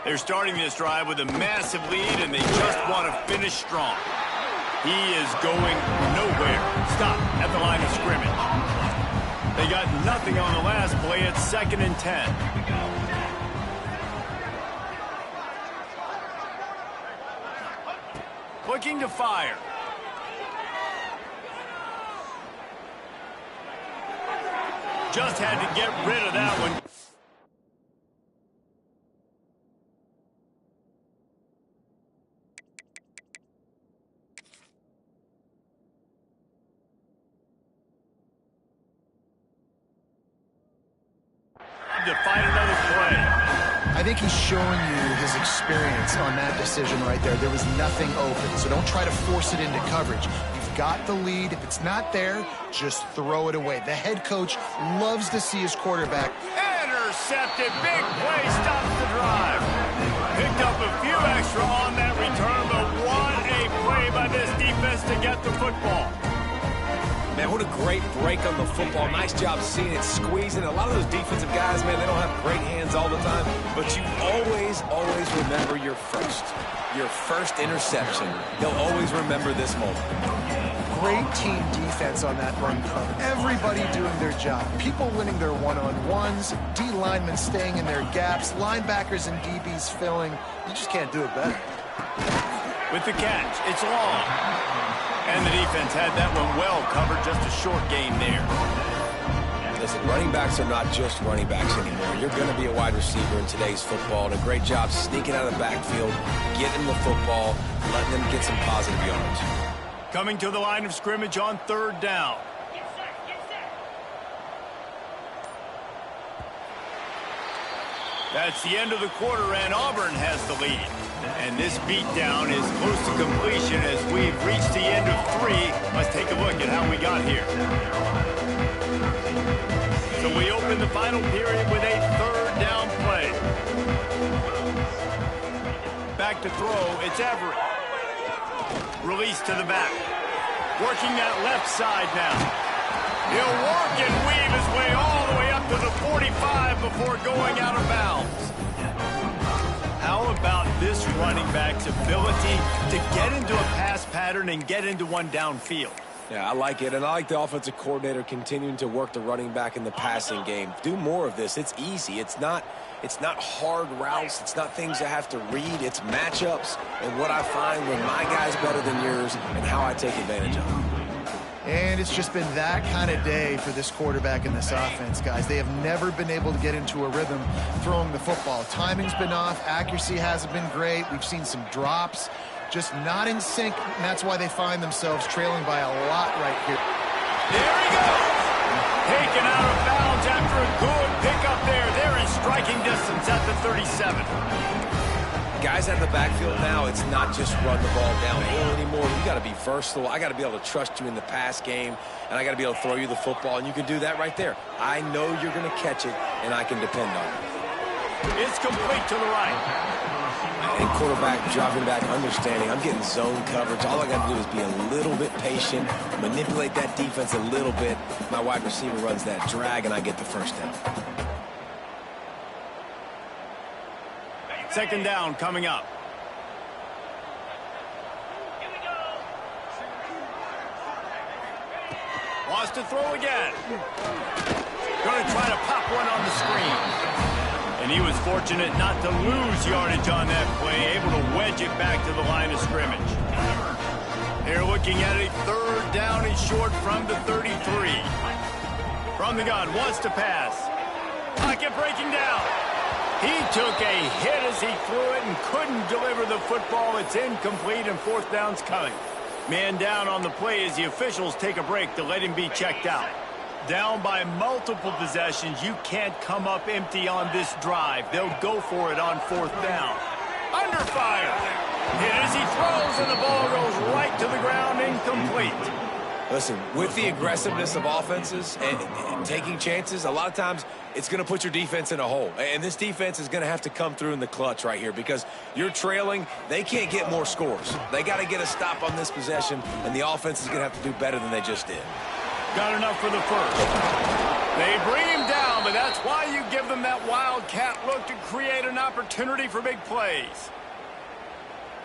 They're starting this drive with a massive lead, and they just want to finish strong. He is going nowhere. Stop at the line of scrimmage. They got nothing on the last play. It's 2nd and 10. Looking to fire. Just had to get rid of that one. To find another play. I think he's showing you his experience on that decision right there. There was nothing open, so don't try to force it into coverage. You've got the lead. If it's not there, just throw it away. The head coach loves to see his quarterback. Intercepted. Big play stops the drive. Picked up a few extra on that return, but what a play by this defense to get the football. Man, what a great break on the football. Nice job seeing it squeezing. A lot of those defensive guys, man, they don't have great hands all the time, but you always remember your first interception. They'll always remember this moment. Great team defense on that run cover. Everybody doing their job. People winning their one-on-ones, D linemen staying in their gaps, linebackers and DBs filling. You just can't do it better. With the catch, it's long. And the defense had that one well covered, just a short gain there. Listen, running backs are not just running backs anymore. You're going to be a wide receiver in today's football. And a great job sneaking out of the backfield, getting the football, letting them get some positive yards. Coming to the line of scrimmage on 3rd down. That's the end of the quarter, and Auburn has the lead. And this beatdown is close to completion as we've reached the end of 3. Let's take a look at how we got here. So we open the final period with a 3rd down play. Back to throw, it's Everett. Release to the back. Working that left side now. He'll work and weave his way all the way up to the 45 before going out of bounds. How about this running back's ability to get into a pass pattern and get into one downfield. Yeah, I like it, and I like the offensive coordinator continuing to work the running back in the passing game. Do more of this. It's easy. It's not hard routes. It's not things I have to read. It's matchups and what I find when my guy's better than yours and how I take advantage of it. And it's just been that kind of day for this quarterback in this offense, guys. They have never been able to get into a rhythm throwing the football. Timing's been off. Accuracy hasn't been great. We've seen some drops. Just not in sync, and that's why they find themselves trailing by a lot right here. There he goes! Taken out of bounds after a good pickup there. They're in striking distance at the 37. Guys out of the backfield now, it's not just run the ball downhill anymore. You got to be versatile. I got to be able to trust you in the pass game, and I got to be able to throw you the football, and you can do that right there. I know you're going to catch it, and I can depend on it. It's complete to the right. And quarterback dropping back, understanding I'm getting zone coverage. All I got to do is be a little bit patient, manipulate that defense a little bit. My wide receiver runs that drag, and I get the first down. Second down coming up. Wants to throw again. Going to try to pop one on the screen. And he was fortunate not to lose yardage on that play, able to wedge it back to the line of scrimmage. Here looking at a third down and short from the 33. From the gun, wants to pass. Pocket breaking down. He took a hit as he threw it and couldn't deliver the football. It's incomplete and fourth down's coming. Man down on the play as the officials take a break to let him be checked out. Down by multiple possessions, you can't come up empty on this drive. They'll go for it on fourth down. Under fire. Hit as he throws, and the ball goes right to the ground, incomplete. Listen, with the aggressiveness of offenses and taking chances, a lot of times it's going to put your defense in a hole. And this defense is going to have to come through in the clutch right here because you're trailing. They can't get more scores. They got to get a stop on this possession, and the offense is going to have to do better than they just did. Got enough for the first. They bring him down, but that's why you give them that wildcat look to create an opportunity for big plays.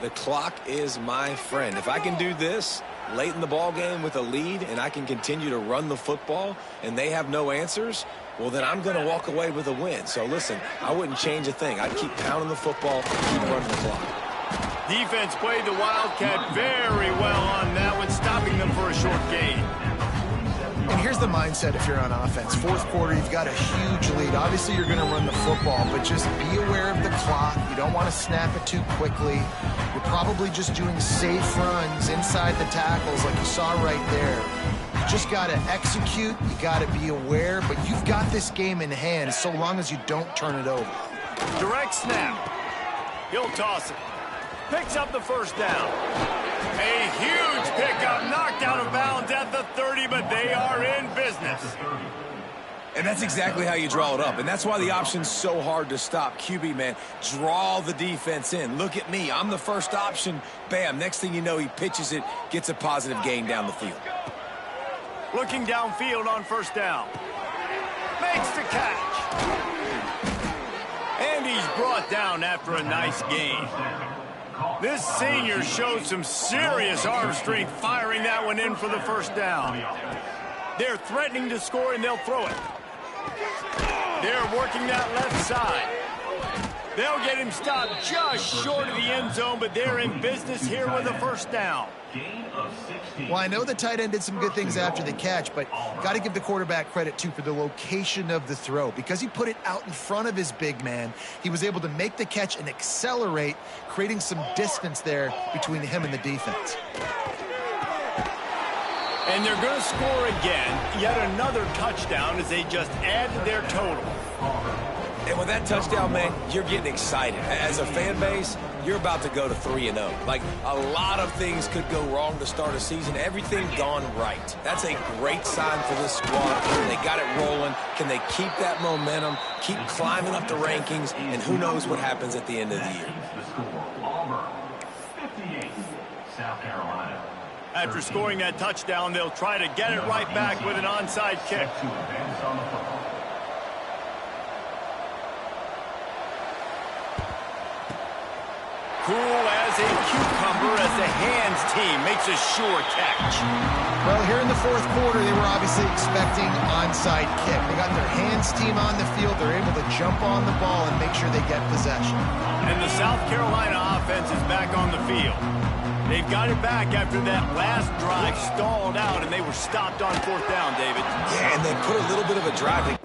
The clock is my friend. If I can do this late in the ball game with a lead and I can continue to run the football and they have no answers, well, then I'm going to walk away with a win. So, listen, I wouldn't change a thing. I'd keep pounding the football, keep running the clock. Defense played the Wildcat very well on that one, stopping them for a short gain. And here's the mindset if you're on offense. Fourth quarter, you've got a huge lead. Obviously, you're going to run the football, but just be aware of the clock. You don't want to snap it too quickly. You're probably just doing safe runs inside the tackles like you saw right there. You just got to execute. You got to be aware, but you've got this game in hand so long as you don't turn it over. Direct snap. He'll toss it. Picks up the first down. A huge pickup, knocked out of bounds at the 30, but they are in business. And that's exactly how you draw it up. And that's why the option's so hard to stop. QB, man, draw the defense in. Look at me. I'm the first option. Bam. Next thing you know, he pitches it, gets a positive gain down the field. Looking downfield on first down. Makes the catch. And he's brought down after a nice gain. This senior showed some serious arm strength firing that one in for the first down. They're threatening to score, and they'll throw it. They're working that left side. They'll get him stopped just short of the end zone, but they're in business here with a first down. Well, I know the tight end did some good things after the catch, but got to give the quarterback credit, too, for the location of the throw. Because he put it out in front of his big man, he was able to make the catch and accelerate, creating some distance there between him and the defense. And they're going to score again, yet another touchdown as they just added their total. And with that touchdown, man, you're getting excited. As a fan base, you're about to go to 3-0. Like, a lot of things could go wrong to start a season. Everything gone right. That's a great sign for this squad. They got it rolling. Can they keep that momentum, keep climbing up the rankings, and who knows what happens at the end of the year. After scoring that touchdown, they'll try to get it right back with an onside kick. cool as a cucumber as the hands team makes a sure catch. Well, here in the fourth quarter, they were obviously expecting onside kick. They got their hands team on the field. They're able to jump on the ball and make sure they get possession. And the South Carolina offense is back on the field. They've got it back after that last drive stalled out, and they were stopped on fourth down, David. Yeah, and they put a little bit of a drive.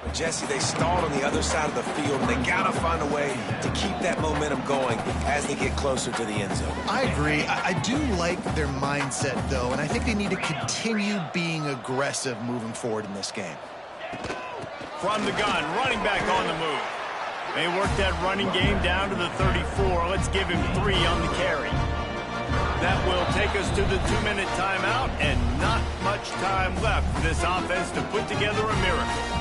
But Jesse, they stalled on the other side of the field, and they got to find a way to keep that momentum going as they get closer to the end zone. I agree. I do like their mindset, though, and I think they need to continue being aggressive moving forward in this game. From the gun, running back on the move. They worked that running game down to the 34. Let's give him 3 on the carry. That will take us to the 2-minute timeout, and not much time left for this offense to put together a miracle.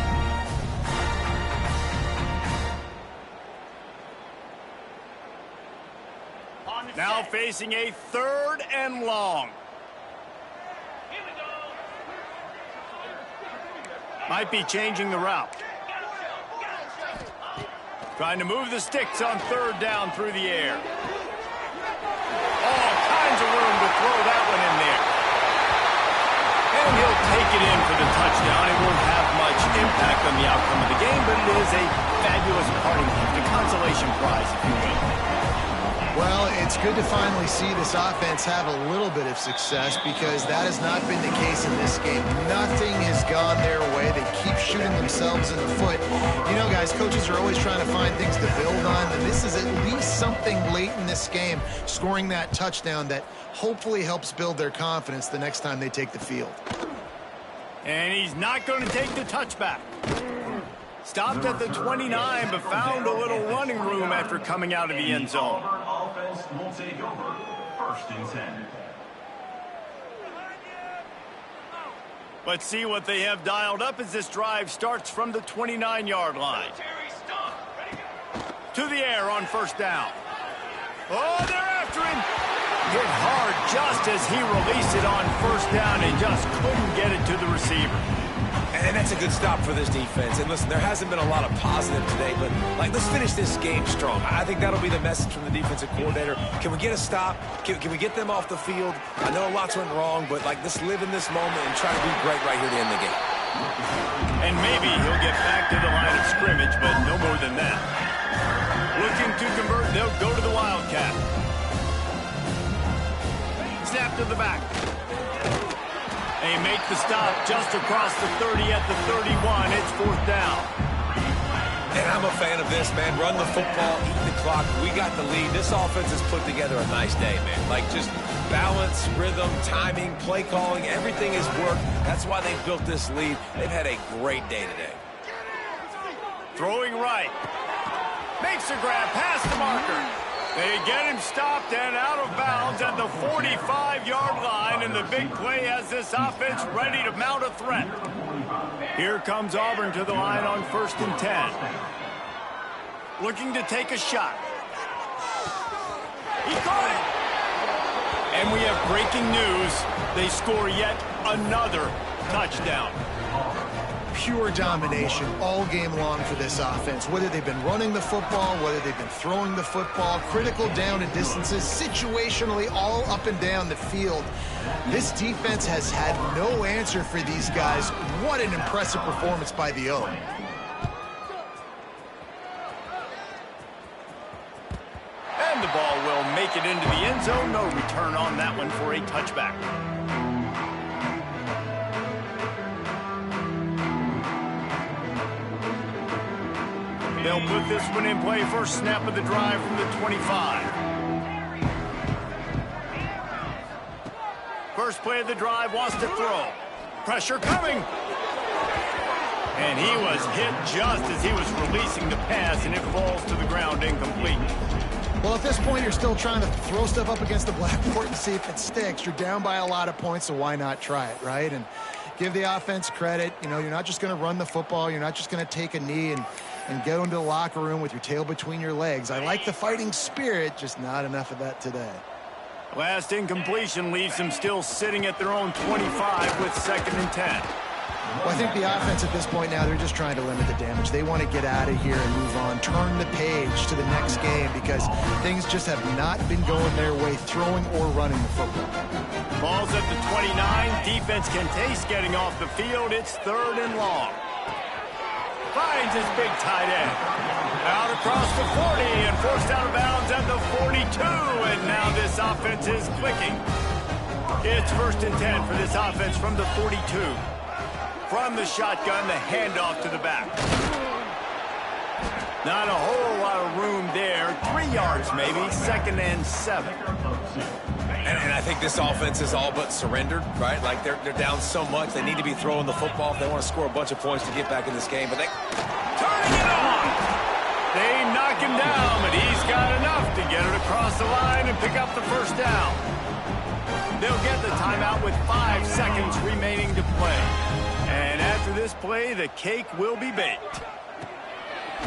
Now facing a 3rd and long. Might be changing the route. Trying to move the sticks on 3rd down through the air. All kinds of room to throw that one in there. And he'll take it in for the touchdown. It won't have much impact on the outcome of the game, but it is a fabulous parting gift, a consolation prize, if you will. Well, it's good to finally see this offense have a little bit of success because that has not been the case in this game. Nothing has gone their way. They keep shooting themselves in the foot. You know, guys, coaches are always trying to find things to build on, and this is at least something late in this game, scoring that touchdown that hopefully helps build their confidence the next time they take the field. And he's not going to take the touchback. Stopped at the 29, but found a little running room after coming out of the end zone. Offense will take over. 1st and 10. Let's see what they have dialed up as this drive starts from the 29-yard line. To the air on 1st down. Oh, they're after him. Hit hard just as he released it on 1st down and just couldn't get it to the receiver. And that's a good stop for this defense. And listen, there hasn't been a lot of positive today, but let's finish this game strong. I think that'll be the message from the defensive coordinator. Can we get a stop? Can we get them off the field? I know lots went wrong, but let's live in this moment and try to be great right here to end the game. And maybe he'll get back to the line of scrimmage, but no more than that. Looking to convert, they'll go to the Wildcat. Snap to the back. They make the stop just across the 30 at the 31. It's 4th down. And I'm a fan of this, man. Run the football, eat the clock. We got the lead. This offense has put together a nice day, man. Just balance, rhythm, timing, play calling, everything has worked. That's why they built this lead. They've had a great day today. Throwing right. Makes the grab past the marker. They get him stopped and out of bounds at the 45-yard line, and the big play has this offense ready to mount a threat. Here comes Auburn to the line on 1st and 10. Looking to take a shot. He caught it! And we have breaking news. They score yet another touchdown. Pure domination all game long for this offense. Whether they've been running the football, whether they've been throwing the football, critical down and distances, situationally all up and down the field. This defense has had no answer for these guys. What an impressive performance by the O. And the ball will make it into the end zone. No return on that one for a touchback. They'll put this one in play. First snap of the drive from the 25. First play of the drive, wants to throw. Pressure coming. And he was hit just as he was releasing the pass, and it falls to the ground incomplete. Well, at this point, you're still trying to throw stuff up against the blackboard and see if it sticks. You're down by a lot of points, so why not try it, right? And give the offense credit. You know, you're not just going to run the football. You're not just going to take a knee and go into the locker room with your tail between your legs. I like the fighting spirit, just not enough of that today. Last incompletion leaves them still sitting at their own 25 with 2nd and 10. Well, I think the offense at this point now, they're just trying to limit the damage. They want to get out of here and move on, turn the page to the next game because things just have not been going their way, throwing or running the football. Ball's at the 29. Defense can taste getting off the field. It's 3rd and long. Finds his big tight end. Out across the 40 and forced out of bounds at the 42. And now this offense is clicking. It's 1st and 10 for this offense from the 42. From the shotgun, the handoff to the back. Not a whole lot of room there. 3 yards maybe. 2nd and 7. And I think this offense is all but surrendered, right? Like they're down so much, they need to be throwing the football if they want to score a bunch of points to get back in this game. But they turning it on. They knock him down, but he's got enough to get it across the line and pick up the 1st down. They'll get the timeout with 5 seconds remaining to play. And after this play, the cake will be baked.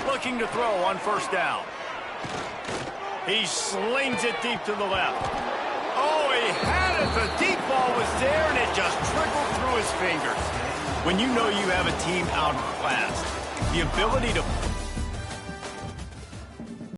Looking to throw on 1st down. He slings it deep to the left. Oh, he had it. The deep ball was there, and it just trickled through his fingers. When you know you have a team outclassed, the ability to